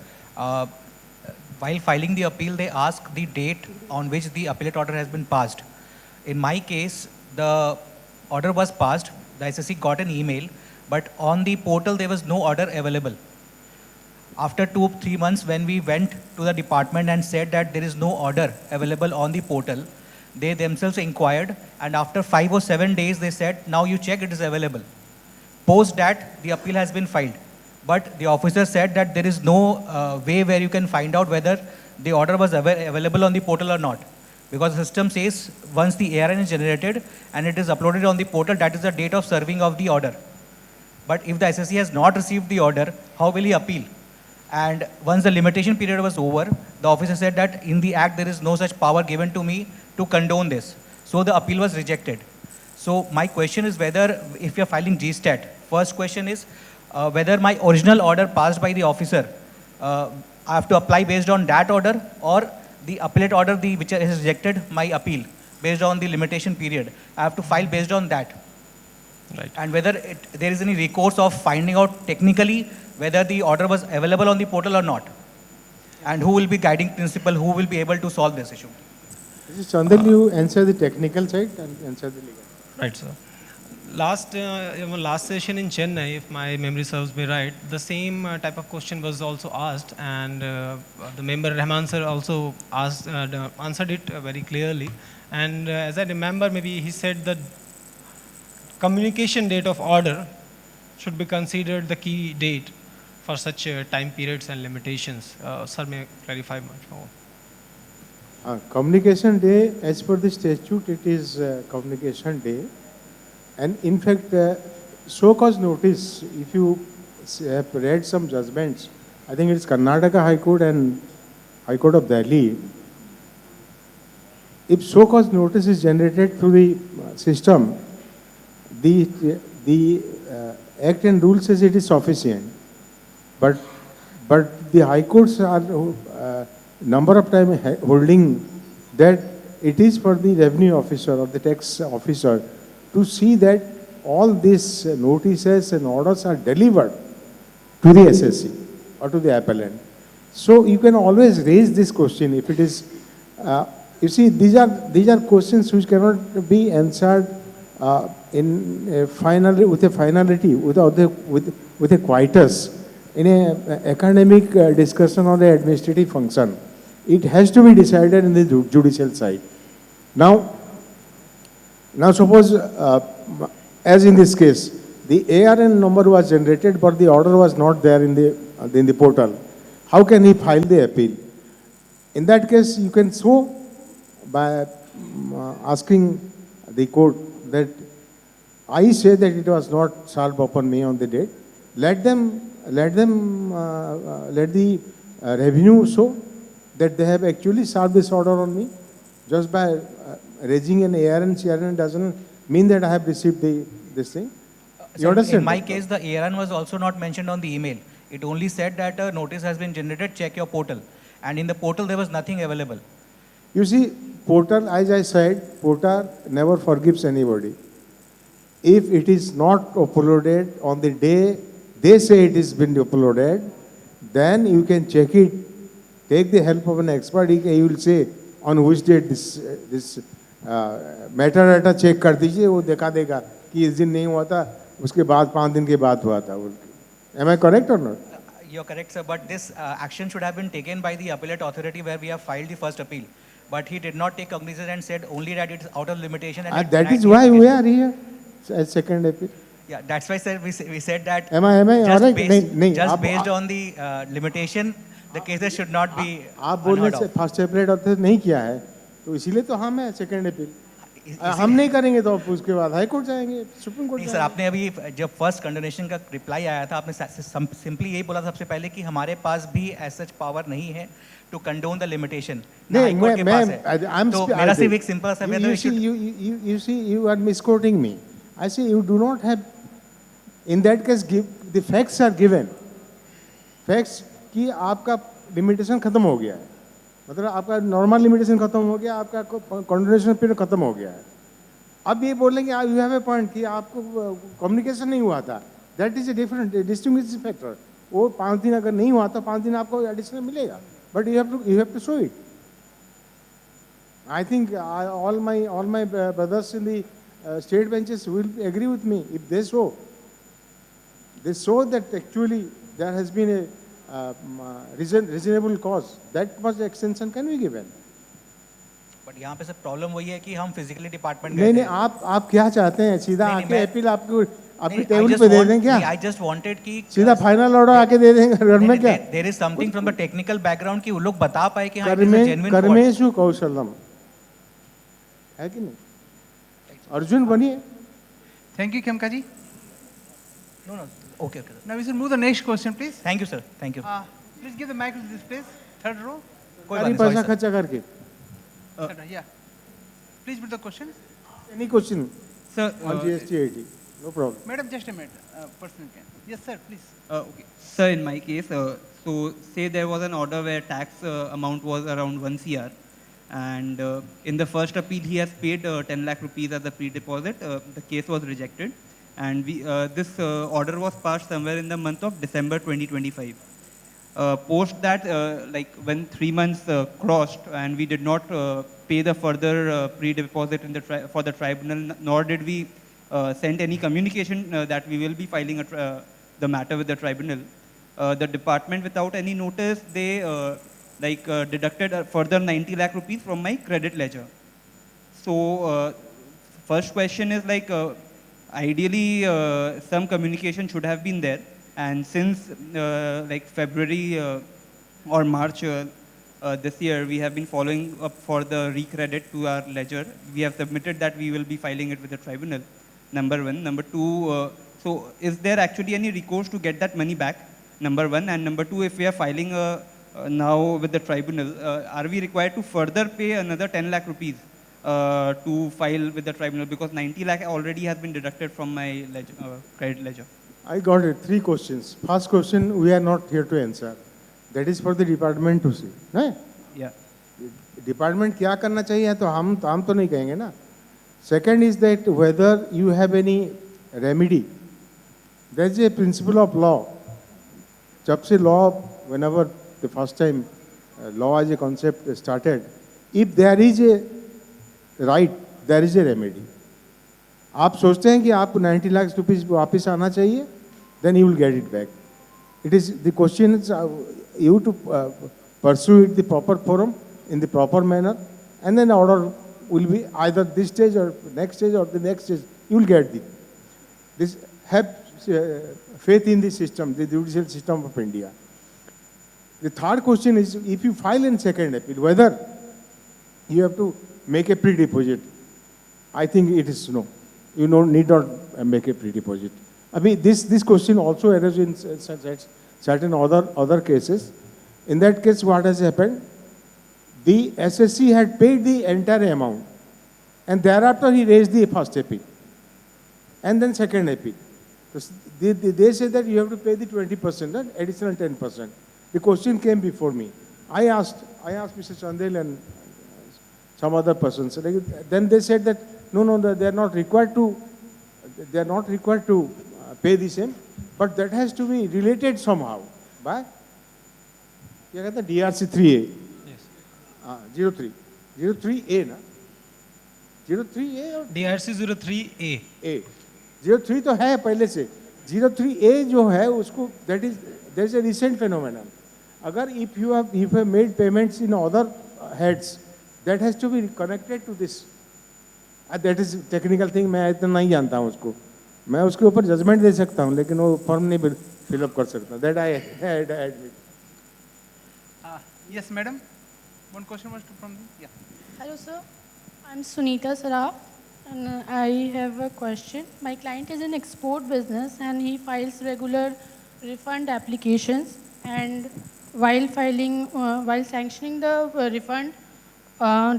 N: While filing the appeal, they ask the date on which the appellate order has been passed. In my case, the order was passed, the SSC got an email, but on the portal there was no order available. After 2-3 months, when we went to the department and said that there is no order available on the portal, they themselves inquired, and after 5 or 7 days they said, now you check, it is available. Post that, the appeal has been filed. But the officer said that there is no way where you can find out whether the order was available on the portal or not. Because the system says once the ARN is generated and it is uploaded on the portal, that is the date of serving of the order. But if the SSC has not received the order, how will he appeal? And once the limitation period was over, the officer said that in the act there is no such power given to me to condone this. So the appeal was rejected. So my question is whether, if you are filing GSTAT, first question is whether my original order passed by the officer, I have to apply based on that order, or the appellate order which has rejected my appeal based on the limitation period. I have to file based on that.
E: Right.
N: And whether there is any recourse of finding out technically whether the order was available on the portal or not. And who will be guiding principal, who will be able to solve this issue.
F: Mr. Chandal, you answer the technical side and answer the legal.
E: Right, sir. Last session in Chennai, if my memory serves me right, the same type of question was also asked, and the member Rahman sir also answered it very clearly. And as I remember, maybe he said that communication date of order should be considered the key date for such time periods and limitations. Sir, may I clarify much more?
F: Communication day, as per the statute, it is communication day. And in fact, show cause notice, if you have read some judgments, I think it's Karnataka High Court and High Court of Delhi. If show cause notice is generated through the system, the Act and rule says it is sufficient. But the High Courts are number of time holding that it is for the revenue officer or the tax officer to see that all these notices and orders are delivered to the SSC or to the appellant. So you can always raise this question if it is, you see, these are questions which cannot be answered with a finality, with a quietus in a academic discussion or an administrative function. It has to be decided in the judicial side. Now suppose, as in this case, the ARN number was generated, but the order was not there in the portal. How can he file the appeal? In that case, you can show by asking the court that I say that it was not served upon me on the date. Let the revenue show that they have actually served this order on me. Just by raising an ARN, CRN doesn't mean that I have received this thing. You understand?
N: In my case, the ARN was also not mentioned on the email. It only said that a notice has been generated, check your portal. And in the portal, there was nothing available.
F: You see, portal, as I said, portal never forgives anybody. If it is not uploaded on the day they say it has been uploaded, then you can check it. Take the help of an expert. He will say on which date this metadata check कर दीजिए, वो दिखा देगा कि इस दिन नहीं हुआ था, उसके बाद 5 दिन के बाद हुआ था. Am I correct or not?
N: You're correct, sir. But this action should have been taken by the appellate authority where we have filed the first appeal. But he did not take cognizance and said only that it's out of limitation. And
F: that is why we are here as second appeal.
N: Yeah, that's why, sir, we said that
F: am I
N: just,
F: right?
N: Just based on the limitation, the cases should not be
F: आप बोलने से first appellate author नहीं किया है, तो इसीलिए तो हम है सेकंड अपील. हम नहीं करेंगे तो उसके बाद हाई कोर्ट जाएंगे, सुप्रीम कोर्ट.
N: नहीं सर, आपने अभी जब फर्स्ट कंडोनेशन का रिप्लाई आया था, आपने सिंपली यही बोला सबसे पहले कि हमारे पास भी ऐसा पावर नहीं है टू कंडोन द लिमिटेशन.
F: नहीं, मैं
N: तो मेरा सिर्फ एक सिंपल सा है.
F: You see, you are misquoting me. I say you do not have. In that case, the facts are given. Facts कि आपका लिमिटेशन खत्म हो गया है, मतलब आपका नॉर्मल लिमिटेशन खत्म हो गया, आपका कंडोनेशन पीरियड खत्म हो गया है. अब ये बोलेंगे यू हैव ए पॉइंट कि आपको कम्युनिकेशन नहीं हुआ था. That is a different distinguishing factor. वो 5 दिन अगर नहीं हुआ तो 5 दिन आपको एडिशनल मिलेगा, but you have to show it. I think all my brothers in the state benches will agree with me if they show that actually there has been a reasonable cause, that much extension can be given.
N: But यहाँ पे sir problem वही है कि हम physically department
F: नहीं, आप क्या चाहते हैं? सीधा आके अपील आपकी टेबल पे दे दें क्या?
N: आई जस्ट वांटेड कि
F: सीधा फाइनल ऑर्डर आके दे देंगे घर में क्या?
N: There is something from the technical background कि वो लोग बता पाए कि हाँ, इट इज अ जेन्युइन
F: कर्मेषु कौशलम. है कि नहीं? अर्जुन बनिए.
C: Thank you, Khemka ji.
G: No, okay.
C: Now we should move the next question, please.
G: Thank you, sir. Thank you.
C: Please give the mic to this place, third row.
F: सारी पैसा खर्चा करके.
C: Yeah. Please put the question.
F: Any question?
O: Sir,
F: on GST 80. No problem.
C: Madam, just a minute. Person can. Yes, sir, please.
O: Okay. Sir, in my case, so say there was an order where tax amount was around 1 CR, and in the first appeal he has paid 10 lakh rupees as a pre-deposit. The case was rejected, and this order was passed somewhere in the month of December 2025. Post that, like when 3 months crossed and we did not pay the further pre-deposit in for the tribunal, nor did we send any communication that we will be filing the matter with the tribunal. The department, without any notice, they deducted further 90 lakh rupees from my credit ledger. So first question is like, ideally some communication should have been there. And since like February or March this year, we have been following up for the recredit to our ledger. We have submitted that we will be filing it with the tribunal, number one. Number two, so is there actually any recourse to get that money back, number one? And number two, if we are filing now with the tribunal, are we required to further pay another 10 lakh rupees to file with the tribunal? Because 90 lakh already has been deducted from my ledger, credit ledger.
F: I got it. 3 questions. First question, we are not here to answer. That is for the department to see. Right?
O: Yeah.
F: Department क्या करना चाहिए तो हम तो नहीं कहेंगे ना. Second is that whether you have any remedy. There is a principle of law. जब से law, whenever the first time law as a concept started, if there is a right, there is a remedy. आप सोचते हैं कि आपको 90 lakh rupees वापस आना चाहिए, then you will get it back. It is the question is you to pursue it the proper forum in the proper manner, and then order will be either this stage or next stage or the next stage. You will get this. Have faith in the system, the judicial system of India. The third question is, if you file in second appeal, whether you have to make a pre-deposit. I think it is no. You need not make a pre-deposit. I mean, this question also arises in certain other cases. In that case, what has happened? The SSC had paid the entire amount, and thereafter he raised the first appeal, and then second appeal. So they say that you have to pay the 20%, and additional 10%. The question came before me. I asked Mr. Chandel and some other persons. Then they said that no, they are not required to pay the same, but that has to be related somehow by DRC 3A. Yes. 03A, na? 03A or
E: DRC 03A.
F: A. 03 तो है पहले से. 03A जो है उसको there is a recent phenomenon. अगर if you have made payments in other heads, that has to be connected to this. That is technical thing. मैं इतना नहीं जानता हूँ उसको. मैं उसके ऊपर जजमेंट दे सकता हूँ, लेकिन वो फॉर्म नहीं फिलअप कर सकता. That I admit.
C: Yes, madam. One question was from me. Yeah.
P: Hello, sir. I'm Sunita Saraf, and I have a question. My client is in export business, and he files regular refund applications. And while sanctioning the refund,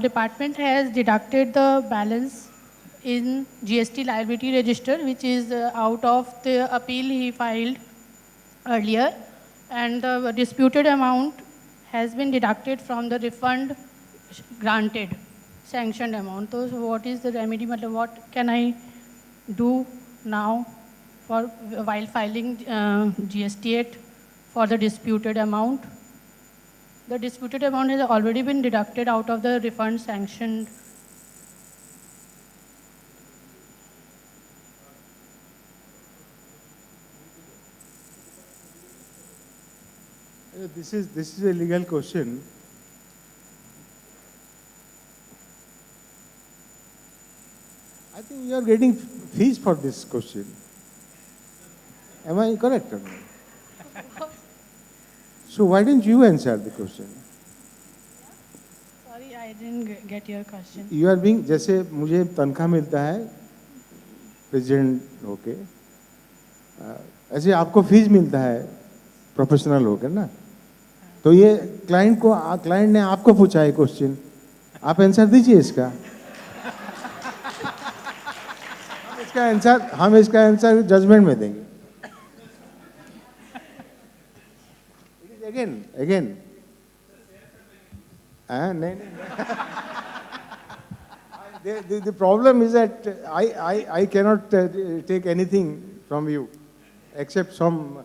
P: department has deducted the balance in GST liability register, which is out of the appeal he filed earlier, and the disputed amount has been deducted from the refund granted, sanctioned amount. So what is the remedy? What can I do now while filing GSTAT for the disputed amount? The disputed amount has already been deducted out of the refund sanctioned.
F: This is a legal question. I think you are getting fees for this question. Am I correct or not? So why didn't you answer the question?
P: Sorry, I I didn't get your question.
F: You are being, जैसे मुझे तनख्वाह मिलता है president होके, ऐसे आपको fees मिलता है प्रोफेशनल होके ना, तो ये क्लाइंट ने आपको पूछा है क्वेश्चन, आप आंसर दीजिए इसका। हम इसका आंसर जजमेंट में देंगे। अगेन नहीं the problem is that I cannot take anything from you except some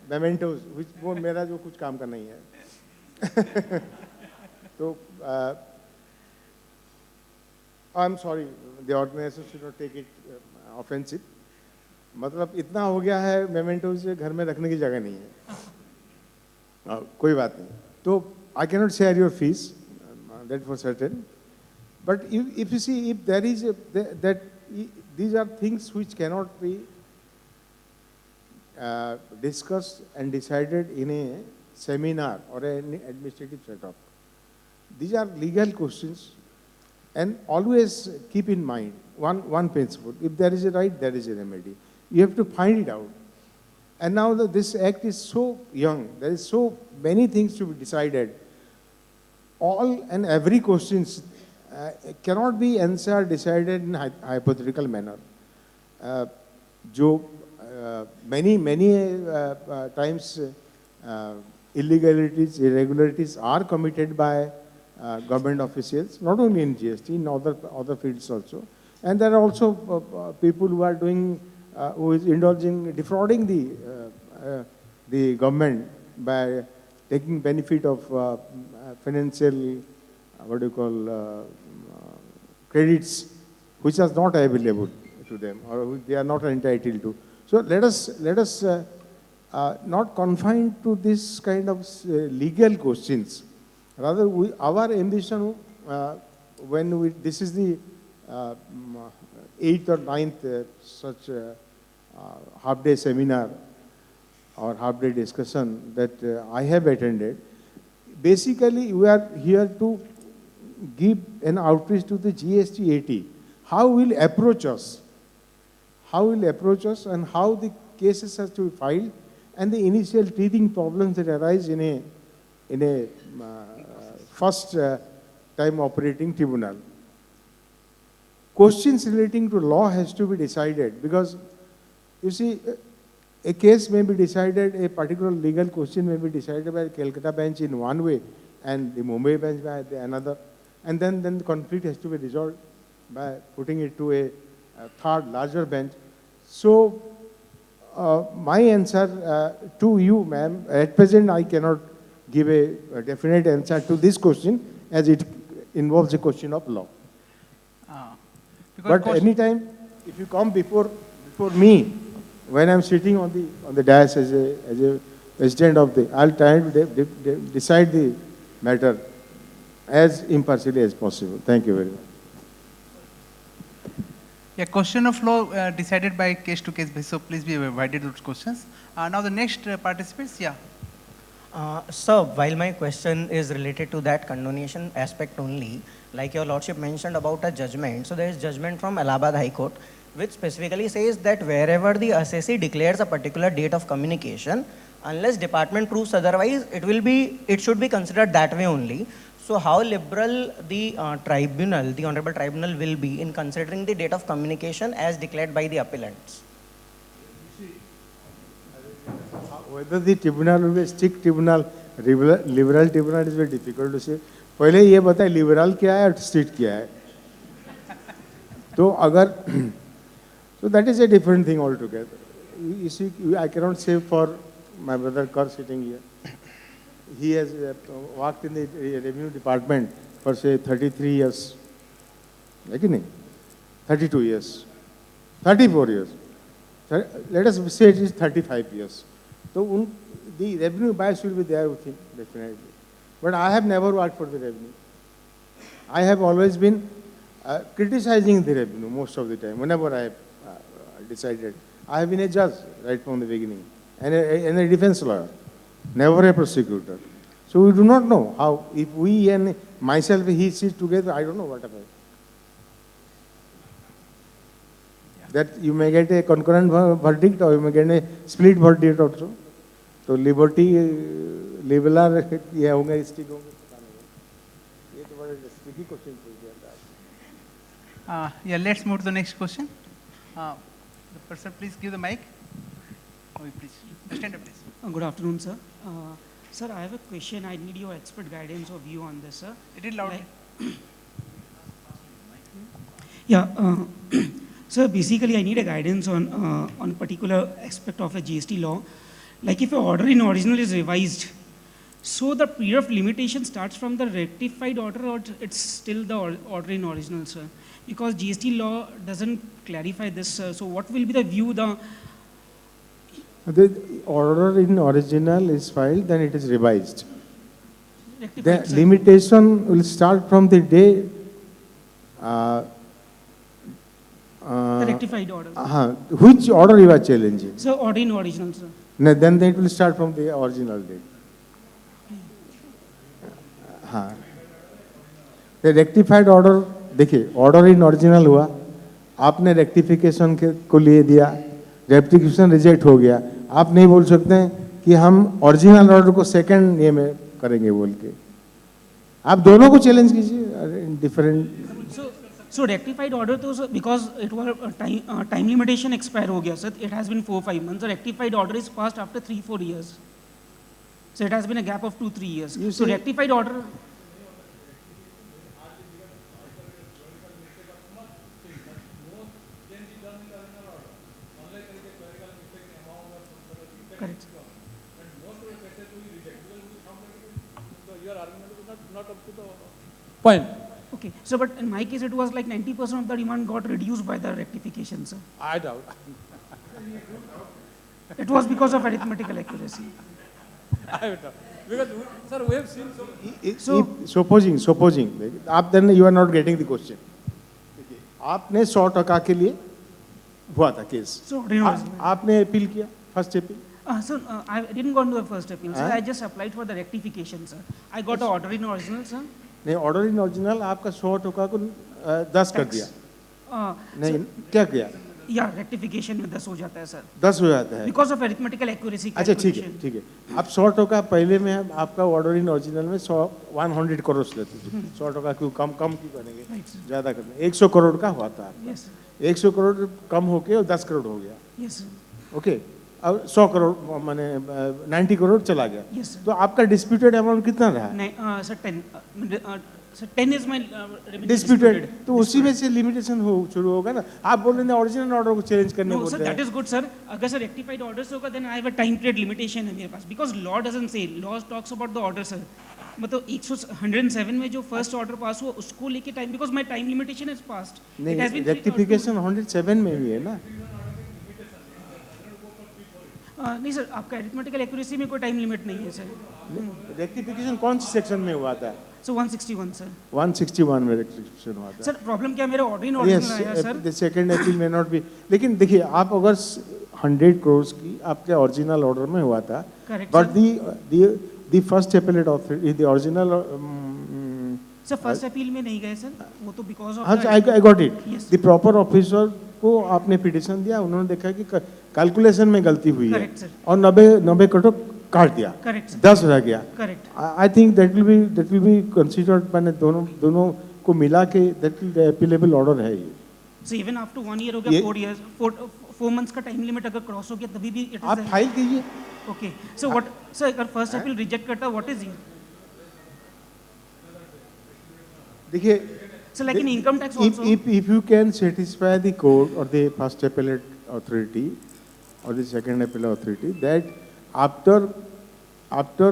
F: mementos, which वो मेरा जो कुछ काम का नहीं है। तो I'm sorry, the organization should not take it offensive. मतलब इतना हो गया है mementos घर में रखने की जगह नहीं है। कोई बात नहीं। तो I cannot share your fees, that for certain. But if you see, if there is these are things which cannot be discussed and decided in a seminar or an administrative setup. These are legal questions, and always keep in mind one principle: if there is a right, there is a remedy. You have to find it out. And now that this act is so young, there is so many things to be decided. All and every questions cannot be answered, decided in hypothetical manner. Many times illegalities, irregularities are committed by government officials, not only in GST, in other fields also. And there are also people who are doing, who is indulging, defrauding the government by taking benefit of financial, credits which are not available to them or which they are not entitled to. So let us not confine to this kind of legal questions. Rather, our ambition, this is the 8th or 9th such half-day seminar or half-day discussion that I have attended. Basically, we are here to give an outreach to the GSTAT. How will approach us? How will approach us and how the cases have to be filed and the initial teething problems that arise in a first time operating tribunal. Questions relating to law has to be decided because, you see, a case may be decided, a particular legal question may be decided by the Calcutta bench in one way and the Mumbai bench by the another. And then the conflict has to be resolved by putting it to a third, larger bench. So, my answer to you, ma'am, at present I cannot give a definite answer to this question as it involves a question of law. But anytime, if you come before me, when I'm sitting on the dais as a president of I'll try to decide the matter as impartially as possible. Thank you very much.
C: Yeah, question of law decided by case-to-case basis, so please be provided those questions. Now the next participants, yeah.
G: Sir, while my question is related to that condonation aspect only, like your lordship mentioned about a judgment, so there is judgment from Allahabad High Court, which specifically says that wherever the assessee declares a particular date of communication, unless department proves otherwise, it should be considered that way only. So how liberal the tribunal, the honorable tribunal will be in considering the date of communication as declared by the appellants?
F: Whether the tribunal will be a strict tribunal, liberal tribunal is very difficult to say. पहले ये बताए liberal क्या है और strict क्या है. तो अगर so that is a different thing altogether. You see, I cannot say for my brother Kar sitting here. He has worked in the revenue department for say 33 years. Like 32 years, 34 years. Let us say it is 35 years. So the revenue bias will be there with him, definitely. But I have never worked for the revenue. I have always been criticizing the revenue most of the time, whenever I have decided. I have been a judge right from the beginning and a defense lawyer, never a prosecutor. So we do not know how, if we and myself, he sits together, I don't know what happened. That you may get a concurrent verdict or you may get a split verdict also. So liberty, leveler, ये होंगे, stick होंगे, पता नहीं। ये तो बड़ा tricky question पूछ दिया था।
C: Yeah, let's move to the next question. The person, please give the mic. Oh, please, stand up, please.
Q: Good afternoon, sir. Sir, I have a question. I need your expert guidance or view on this, sir.
C: It is loud.
Q: Yeah. So basically, I need a guidance on a particular aspect of a GST law. Like if an order in original is revised, so the period of limitation starts from the rectified order, or it's still the order in original, sir? Because GST law doesn't clarify this, sir. So what will be the view?
F: The order in original is filed, then it is revised. The limitation will start from the day
Q: the rectified order.
F: Which order you are challenging?
Q: So order in original, sir.
F: No, then it will start from the original date. The rectified order, देखिए, order in original हुआ, आपने rectification को लिए दिया, rectification reject हो गया, आप नहीं बोल सकते हैं कि हम original order को second ये में करेंगे बोल के, आप दोनों को challenge कीजिए, different.
Q: So rectified order तो because it was time limitation expire हो गया, sir. It has been 4-5 months. The rectified order is passed after 3-4 years. So it has been a gap of 2-3 years. So rectified order. Correct.
L: Point.
Q: Okay, so but in my case it was like 90% of the demand got reduced by the rectification, sir.
L: I doubt.
Q: It was because of arithmetical accuracy.
L: I doubt. Because, sir, we have seen
F: supposing, आप then you are not getting the question. आपने 100% के लिए हुआ था case. आपने appeal किया, first appeal.
Q: Sir, I didn't go into the first appeal, sir. I just applied for the rectification, sir. I got an order in original, sir.
F: नहीं, order in original आपका 100% को 10 कर दिया, नहीं क्या किया?
Q: या रेक्टिफिकेशन में 10 हो जाता है, सर.
F: 10 हो जाता है
Q: बिकॉज ऑफ अरिथमेटिकल एक्यूरेसी.
F: अच्छा, ठीक है, ठीक है. अब 100% पहले में आपका ऑर्डर इन ओरिजिनल में 100 करोड़ लेते थे. 100% क्यों कम क्यों करेंगे, ज़्यादा करना. 100 करोड़ का हुआ था, 100 करोड़ कम होके और 10 करोड़ हो गया. ओके, अब 100 करोड़ माने 90 करोड़ चला गया. तो आपका डिस्प्यूटेड अमाउंट कितना रहा?
Q: Sir 10 is my
F: disputed. तो उसी में से लिमिटेशन शुरू होगा ना. आप बोल रहे हैं ओरिजिनल ऑर्डर को चेंज करने बोल रहे हैं.
Q: That is good, sir. अगर सर रेक्टिफाइड ऑर्डर्स होगा then I have a time period limitation है मेरे पास, because law doesn't say. Law talks about the order, sir. मतलब 107 में जो फर्स्ट ऑर्डर पास हुआ उसको लेके time, because my time limitation is past.
F: नहीं, रेक्टिफिकेशन 107 में भी है ना.
Q: नहीं सर, आपका अरिथमेटिकल एक्यूरेसी में कोई टाइम लिमिट नहीं है, सर.
F: रेक्टिफिकेशन कौन सी सेक्शन में हुआ था?
Q: सो 161, सर.
F: 161 में रेक्टिफिकेशन हुआ था.
Q: सर प्रॉब्लम क्या, मेरा ऑर्डर इन ओरिजिनल आया, सर.
F: द सेकंड अपील में नॉट बी. लेकिन देखिए, आप अगर 100 करोड़ की आपके ओरिजिनल ऑर्डर में हुआ था, but the first appellate authority the original.
Q: Sir first appeal में नहीं गए, सर. वो तो बिकॉज ऑफ.
F: हाँ, I got it. The proper officer को आपने पिटिशन दिया, उन्होंने देखा कि कैलकुलेशन में गलती हुई है और 90 करोड़ काट दिया. 10 रह गया. I think that will be considered. मैंने दोनों को मिला के दैट विल अपीलेबल ऑर्डर है ये.
Q: सो इवन आफ्टर 1 ईयर हो गया, 4 इयर्स, 4 मंथ्स का टाइम लिमिट अगर क्रॉस हो गया तभी भी इट इज.
F: आप फाइल कीजिए.
Q: ओके, सो व्हाट सर, अगर फर्स्ट अपील रिजेक्ट करता व्हाट इज हियर?
F: देखिए,
Q: so like in income tax also,
F: if you can satisfy the court or the first appellate authority or the second appellate authority that after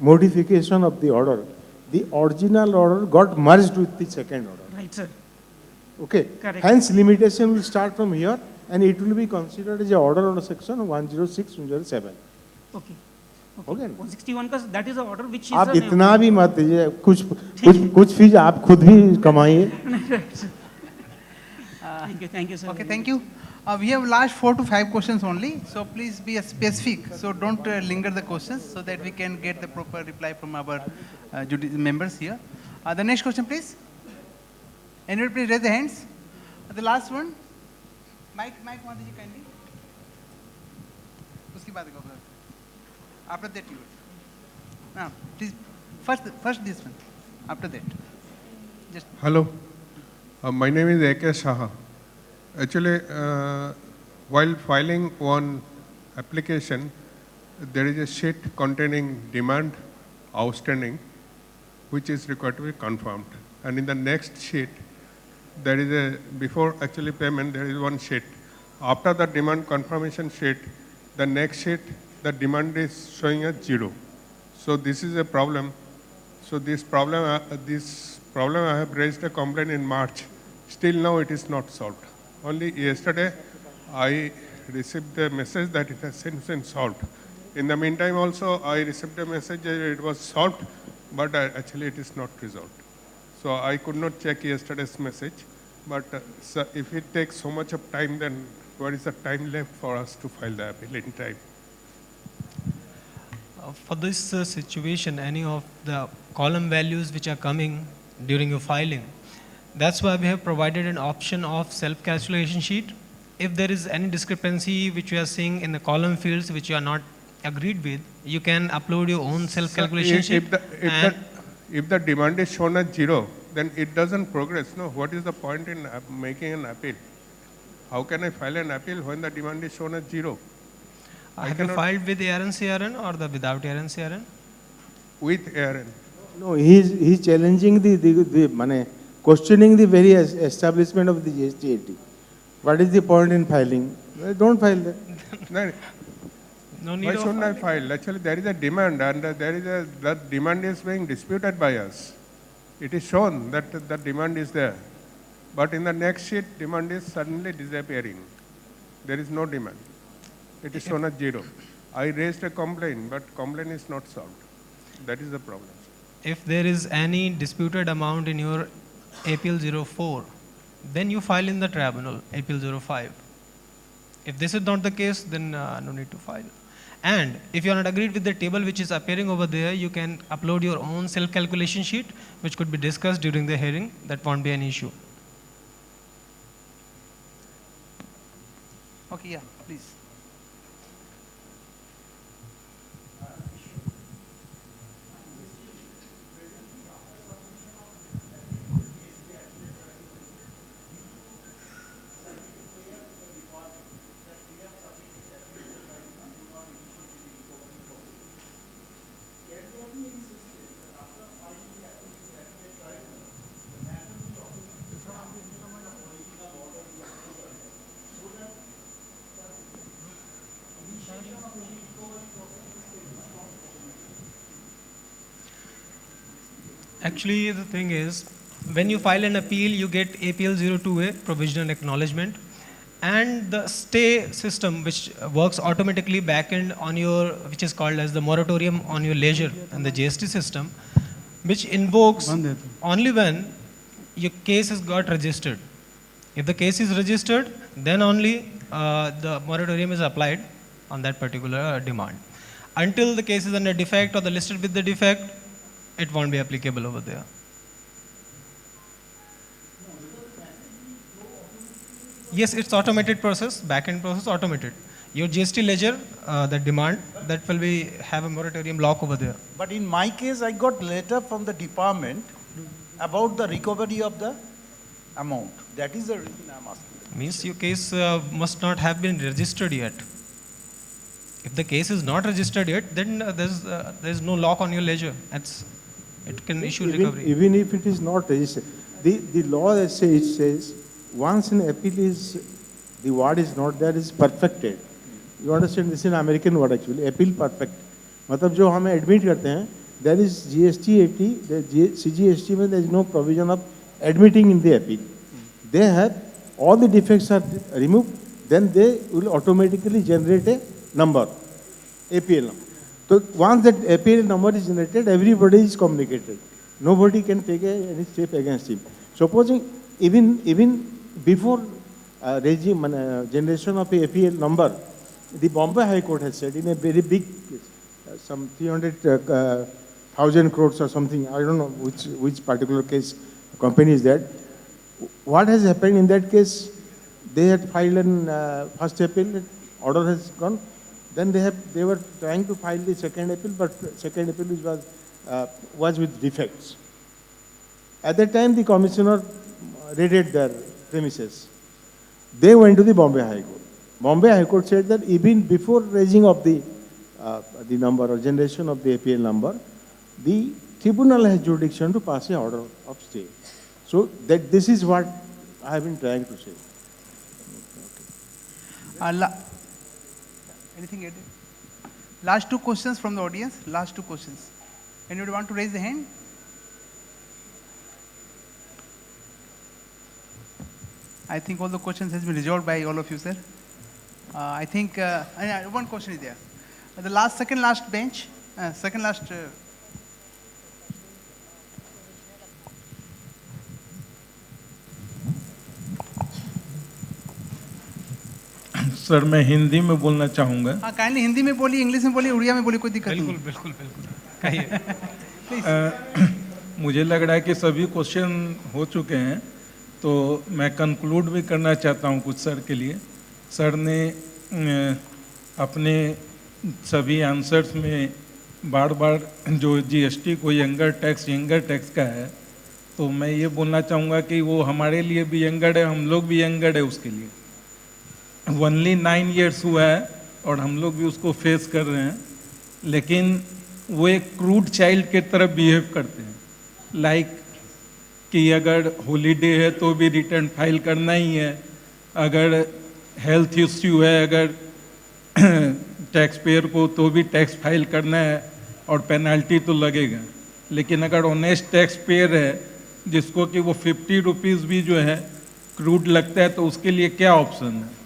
F: modification of the order, the original order got merged with the second order.
Q: Right, sir.
F: Okay.
Q: Correct.
F: Hence limitation will start from here and it will be considered as a order under section 106 107.
Q: Okay.
F: Okay.
Q: 161 का that is the order which is.
F: आप इतना भी मत दीजिए, कुछ fees आप खुद भी कमाइए.
Q: Thank you, sir.
C: Okay, thank you. We have last 4 to 5 questions only, so please be specific. So don't linger the questions, so that we can get the proper reply from our members here. The next question, please. Anybody please raise the hands. The last one. Mike, Modi ji, kindly. Uski baat karo. After that you. Now, please, first this one. After that. Just.
R: Hello. My name is A.K. Shah. Actually, while filing one application, there is a sheet containing demand outstanding, which is required to be confirmed. And in the next sheet, there is a, before actually payment, there is one sheet. After the demand confirmation sheet, the next sheet, the demand is showing as 0. So this is a problem. So this problem I have raised a complaint in March. Still now it is not solved. Only yesterday I received a message that it has since been solved. In the meantime also I received a message that it was solved, but actually it is not resolved. So I could not check yesterday's message, but so if it takes so much of time, then what is the time left for us to file the appeal in time?
E: For this situation, any of the column values which are coming during your filing, that's why we have provided an option of self-calculation sheet. If there is any discrepancy which you are seeing in the column fields which you are not agreed with, you can upload your own self-calculation sheet.
R: If the demand is shown as 0, then it doesn't progress. No, what is the point in making an appeal? How can I file an appeal when the demand is shown as 0?
E: Have you filed with ARN-CRN or without ARN-CRN?
R: With ARN.
F: No, he's challenging the questioning the very establishment of the GSTAT. What is the point in filing? Don't file that.
E: No need.
R: Why shouldn't I file? Actually, there is a demand, and that demand is being disputed by us. It is shown that the demand is there, but in the next sheet, demand is suddenly disappearing. There is no demand. It is shown as 0. I raised a complaint, but complaint is not solved. That is the problem.
E: If there is any disputed amount in your Appeal 04, then you file in the tribunal, Appeal 05. If this is not the case, then no need to file. And if you are not agreed with the table which is appearing over there, you can upload your own self-calculation sheet, which could be discussed during the hearing. That won't be an issue.
C: Okay, yeah, please.
E: Actually, the thing is, when you file an appeal, you get APL 02A, provisional acknowledgement, and the stay system, which works automatically backend on your, which is called as the moratorium on your leisure and the GST system, which invokes only when your case has got registered. If the case is registered, then only the moratorium is applied on that particular demand. Until the case is under defect or the listed with the defect, it won't be applicable over there. Yes, it's automated process, back-end process automated. Your GST ledger, the demand, that will be have a moratorium lock over there.
S: But in my case, I got letter from the department about the recovery of the amount. That is the reason I'm asking.
E: Means your case must not have been registered yet. If the case is not registered yet, then there's no lock on your ledger. It can issue recovery.
F: Even if it is not registered, the law says once an appeal is, the word is not there, is perfected. You understand, this is an American word actually, appeal perfect. मतलब जो हमें admit करते हैं, there is GST, the CGST में there is no provision of admitting in the appeal. They have, all the defects are removed, then they will automatically generate a number, APL number. So once that APL number is generated, everybody is communicated. Nobody can take any step against him. Supposing even before generation of a APL number, the Bombay High Court has said in a very big case, some 300 1,000 crores or something. I don't know which particular case company is that. What has happened in that case? They had filed an first appeal, order has gone. Then they were trying to file the second appeal, but second appeal was with defects. At that time, the commissioner raided their premises. They went to the Bombay High Court. Bombay High Court said that even before raising of the number or generation of the APL number, the tribunal has jurisdiction to pass an order of stay. So that this is what I have been trying to say.
C: Anything added? Last two questions from the audience. Last two questions. Anybody want to raise the hand? I think all the questions has been resolved by all of you, sir. I think one question is there. The second last bench,
T: sir मैं हिंदी में बोलना चाहूँगा।
C: हाँ, kindly Hindi में बोलिए, English में बोलिए, उड़िया में बोलिए, कोई दिक्कत नहीं।
T: बिल्कुल कहिए। मुझे लग रहा है कि सभी क्वेश्चन हो चुके हैं, तो मैं कंक्लूड भी करना चाहता हूँ कुछ सर के लिए। सर ने अपने सभी आंसर्स में बार बार जो जीएसटी को यंगर टैक्स का है, तो मैं ये बोलना चाहूँगा कि वो हमारे लिए भी यंगर है, हम लोग भी यंगर है उसके लिए। ओनली 9 years हुआ है और हम लोग भी उसको फेस कर रहे हैं, लेकिन वो एक क्रूड चाइल्ड के तरह बिहेव करते हैं। लाइक कि अगर हॉलीडे है तो भी रिटर्न फाइल करना ही है, अगर हेल्थ इश्यू है अगर टैक्स पेयर को तो भी टैक्स फाइल करना है और पेनल्टी तो लगेगा। लेकिन अगर ऑनेस्ट टैक्स पेयर है जिसको कि वो 50 रुपीज़ भी जो है क्रूड लगता है, तो उसके लिए क्या ऑप्शन है?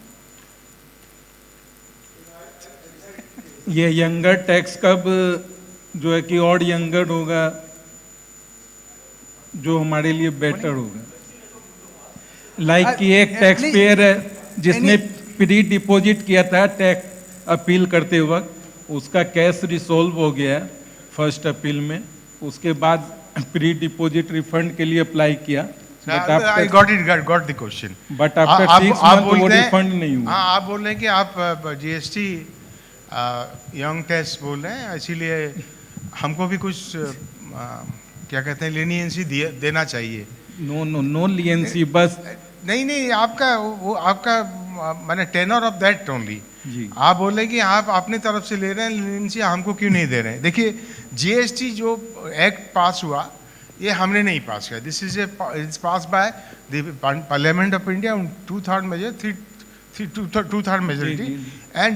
T: ये यंगर टैक्स कब जो है कि और यंगर होगा जो हमारे लिए बेटर होगा? लाइक कि एक टैक्स पेयर है जिसने प्री डिपॉजिट किया था टैक्स अपील करते वक्त, उसका कैश रिसॉल्व हो गया फर्स्ट अपील में, उसके बाद प्री डिपॉजिट रिफंड के लिए अप्लाई किया।
U: I got the question.
T: But after 6 months वो रिफंड नहीं हुआ।
U: हाँ, आप बोल रहे हैं कि आप जीएसटी यंग टेस्ट बोल रहे हैं, इसीलिए हमको भी कुछ क्या कहते हैं लीनियंसी देना चाहिए।
T: नो लीनियंसी, बस
U: नहीं आपका मैंने टेनर ऑफ दैट ओनली। आप बोल रहे हैं कि आप अपनी तरफ से ले रहे हैं लीनियंसी, हमको क्यों नहीं दे रहे हैं? देखिए जीएसटी जो एक्ट पास हुआ ये हमने नहीं पास किया। This is pass by the parliament of India on 2/3 measure, 2/3 majority, and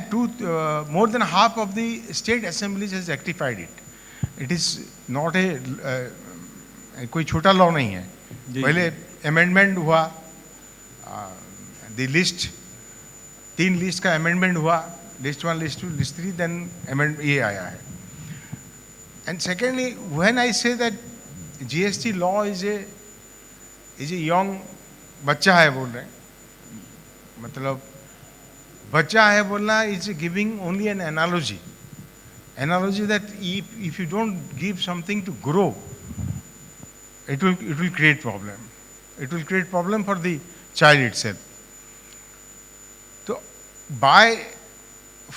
U: more than half of the state assemblies has rectified it. It is not कोई छोटा लॉ नहीं है। पहले अमेंडमेंट हुआ, द लिस्ट 3 लिस्ट का अमेंडमेंट हुआ, list 1, list 2, list 3, then amend ये आया है। And secondly when I say that GST law is a young बच्चा है बोल रहे हैं, मतलब बच्चा है बोलना is giving only an analogy that if you don't give something to grow, it will create problem. It will create problem for the child itself. So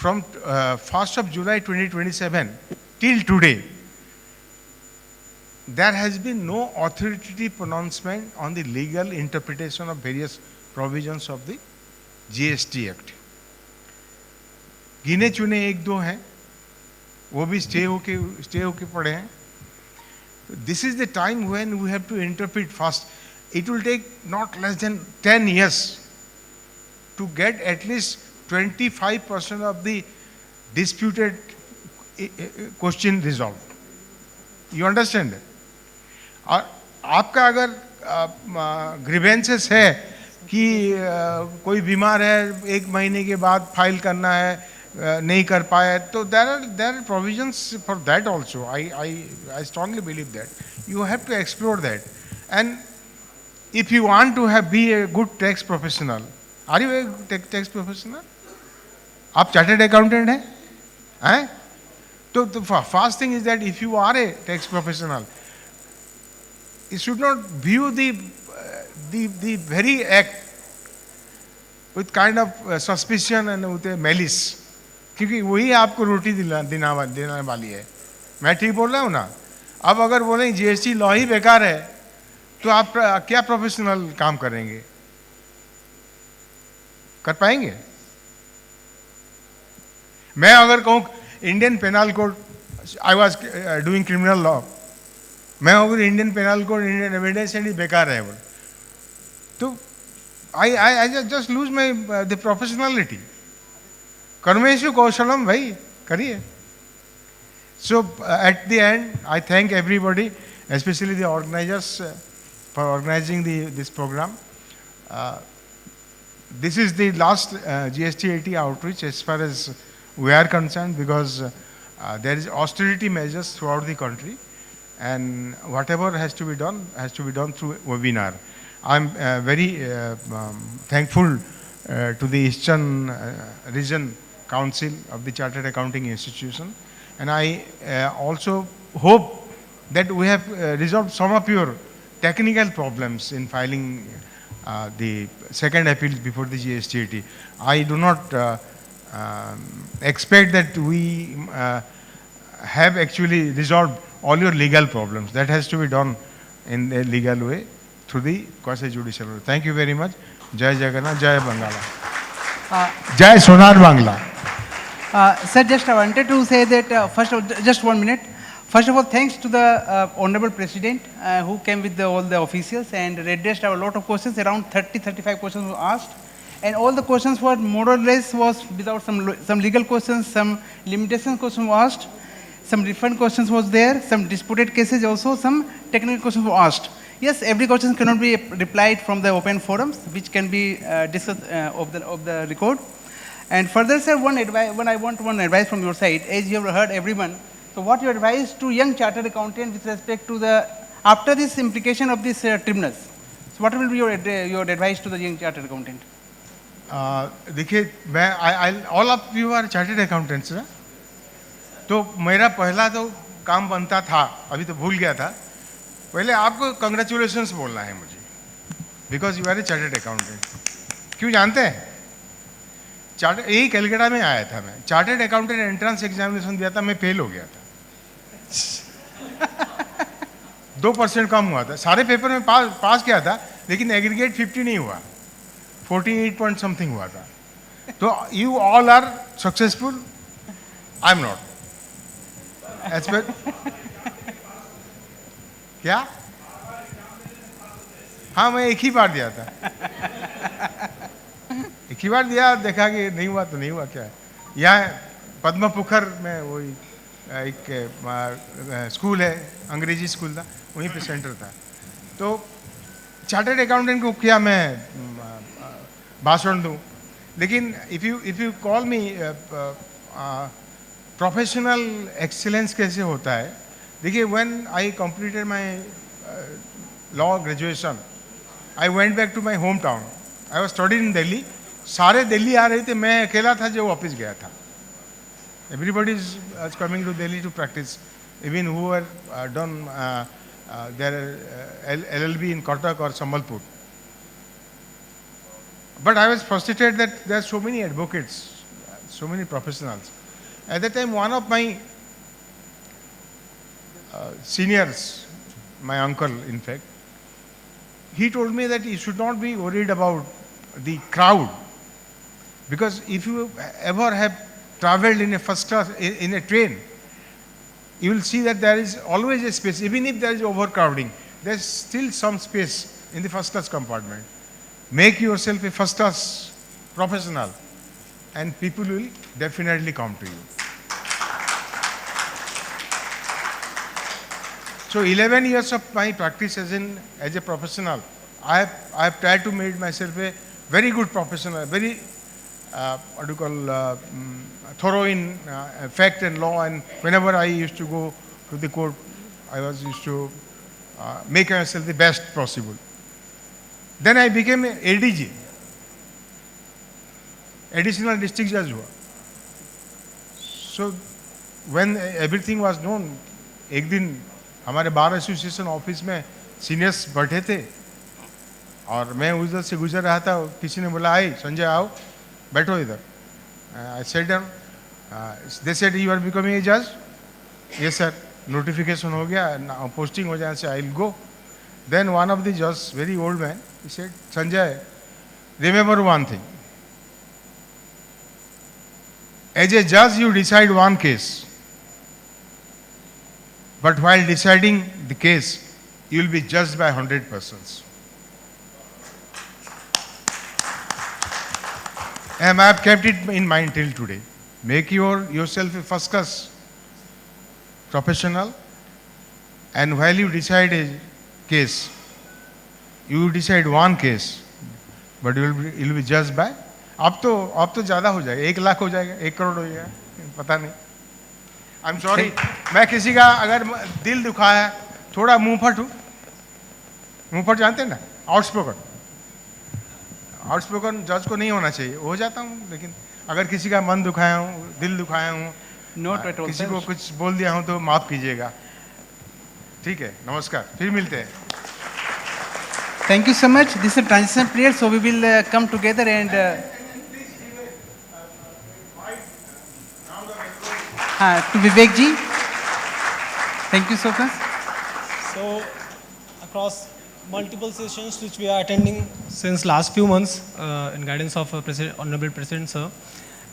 U: from 1st of July 2027 till today, there has been no authoritative pronouncement on the legal interpretation of various provisions of the GST Act. गिने चुने 1-2 हैं, वो भी stay होके पड़े हैं। This is the time when we have to interpret fast. It will take not less than 10 years to get at least 25% of the disputed question resolved. You understand? और आपका अगर ग्रीवेंसेस है कि कोई बीमार है 1 महीने के बाद फाइल करना है, नहीं कर पाए, तो there are provisions for that also. I strongly believe that you have to explore that. And if you want to be a good tax professional, are you a tax professional? आप chartered accountant हैं? So the first thing is that if you are a tax professional, you should not view the very act with kind of suspicion and with a malice, क्योंकि वही आपको रोटी देने वाली है. मैं ठीक बोल रहा हूँ ना? अब अगर बोलें जीएसटी लॉ ही बेकार है, तो आप क्या प्रोफेशनल काम करेंगे? कर पाएंगे? मैं अगर कहूँ Indian penal code, I was doing criminal law, मैं अगर Indian penal code, Indian evidence and बेकार है, तो I just lose my the professionality. कर्मेषु कौशलम, भाई करिए. So at the end, I thank everybody, especially the organizers, for organizing this program. This is the last GSTAT outreach as far as we are concerned, because there is austerity measures throughout the country, and whatever has to be done through webinar. I'm very thankful to the Eastern Region Council of the Chartered Accounting Institution, and I also hope that we have resolved some of your technical problems in filing the second appeal before the GSTAT. I do not expect that we have actually resolved all your legal problems. That has to be done in a legal way through the quasi-judicial way. Thank you very much. Jai Jagannath, Jai Bangala. Jai Sonar Bangla.
C: Sir, just I wanted to say that, first of all, just 1 minute. First of all, thanks to the Honorable President who came with all the officials and addressed a lot of questions, around 30-35 questions were asked. And all the questions were more or less was without some legal questions, some limitation questions were asked, some refund questions was there, some disputed cases also, some technical questions were asked. Yes, every question cannot be replied from the open forums, which can be discussed of the record. And further, sir, I want one advice from your side, as you have heard everyone. So what you advise to young chartered accountant with respect to the, after this implication of these tribunals? So what will be your advice to the young chartered accountant?
U: देखिए, मैं all of you are chartered accountants, ना? तो मेरा पहला तो काम बनता था, अभी तो भूल गया था, पहले आपको कंग्रेचुलेशंस बोलना है मुझे, because you are a chartered accountant. क्यों जानते हैं? चार्टर्ड यही कलकत्ता में आया था मैं, चार्टर्ड अकाउंटेंट एंट्रेंस एग्जामिनेशन दिया था, मैं फेल हो गया था. 2% कम हुआ था, सारे पेपर में पास किया था, लेकिन एग्रीगेट 50 नहीं हुआ, 48 पॉइंट समथिंग हुआ था. तो you all are successful, I am not. क्या? हाँ, मैं एक ही बार दिया था, एक ही बार दिया, देखा कि नहीं हुआ तो नहीं हुआ. क्या है यहाँ पद्म पुखर में वही एक स्कूल है, अंग्रेजी स्कूल था, वहीं पे सेंटर था. तो चार्टर्ड अकाउंटेंट को क्या मैं भाषण दूँ? लेकिन if you call me professional excellence कैसे होता है, देखिए, when I completed my law graduation, I went back to my hometown. I was studying in Delhi. सारे दिल्ली आ रहे थे, मैं अकेला था जो वापस गया था. Everybody is coming to Delhi to practice, even who were done their LLB in Cuttack or Sambalpur. But I was frustrated that there are so many advocates, so many professionals. At that time, one of my seniors, my uncle in fact, he told me that you should not be worried about the crowd, because if you ever have traveled in a first class, in a train, you will see that there is always a space. Even if there is overcrowding, there is still some space in the first class compartment. Make yourself a first class professional and people will definitely come to you. So 11 years of my practice as a professional, I have tried to make myself a very good professional, very thorough in fact and law, and whenever I used to go to the court, I was used to make myself the best possible. Then I became a ADG, Additional District Judge. So when everything was known, एक दिन हमारे bar association office में seniors बैठे थे और मैं उधर से गुजर रहा था, किसी ने बोला आई संजय आओ बैठो इधर. I sat down. They said you are becoming a judge. Yes sir. Notification हो गया, posting हो जाने से I will go. Then one of the judges, very old man, he said, Sanjay, remember one thing. As a judge, you decide one case. But while deciding the case, you will be judged by 100 persons. And I have kept it in mind till today. Make yourself a first class professional, and while you decide a case, you decide one case, but you will be judged by. अब तो ज़्यादा हो जाएगा, 1 लाख हो जाएगा, 1 करोड़ हो जाएगा, पता नहीं. I'm sorry, मैं किसी का अगर दिल दुखा है, थोड़ा मुंहफट हूँ, मुंहफट जानते हैं ना, आउटस्पोकन जज को नहीं होना चाहिए, हो जाता हूँ, लेकिन अगर किसी का मन दुखाया हूँ, दिल दुखाया हूँ, किसी को कुछ बोल दिया हूँ तो माफ कीजिएगा. ठीक है, नमस्कार, फिर मिलते हैं.
C: Thank you so much. This is a transition period, so we will come together and to Vivek ji. Thank you so much.
E: So, across multiple sessions which we are attending since last few months in guidance of Honorable President Sir,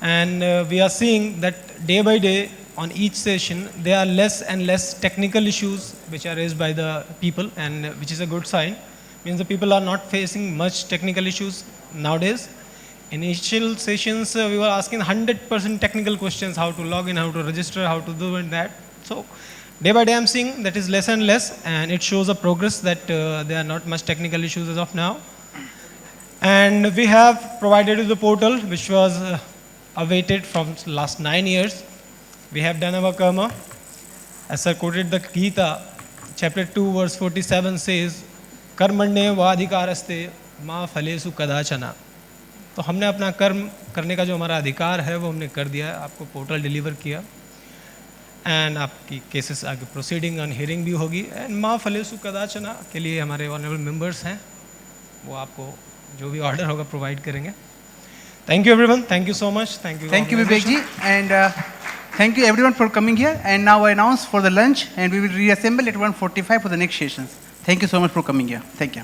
E: and we are seeing that day by day on each session there are less and less technical issues which are raised by the people, and which is a good sign. Means the people are not facing much technical issues nowadays. Initial sessions we were asking 100% technical questions, how to log in, how to register, how to do that. So day by day I'm seeing that is less and less, and it shows a progress that there are not much technical issues as of now. And we have provided the portal which was awaited from last 9 years. We have done our karma. As I quoted the Gita, chapter 2 verse 47 says, कर्मण्ये वाधिकारस्ते माँ फलेषु कदाचन. तो हमने अपना कर्म करने का जो हमारा अधिकार है वो हमने कर दिया है, आपको पोर्टल डिलीवर किया, एंड आपकी केसेस आगे प्रोसीडिंग ऑन हियरिंग भी होगी, एंड माँ फलेषु कदाचन के लिए हमारे ऑनरेबल मेंबर्स हैं, वो आपको जो भी ऑर्डर होगा प्रोवाइड करेंगे. Thank you everyone, thank you so much.
C: Thank you Vivek ji, and thank you everyone for coming here. And now I announce for the lunch, and we will reassemble at 1:45 for the next sessions. Thank you so much for coming here. Thank you.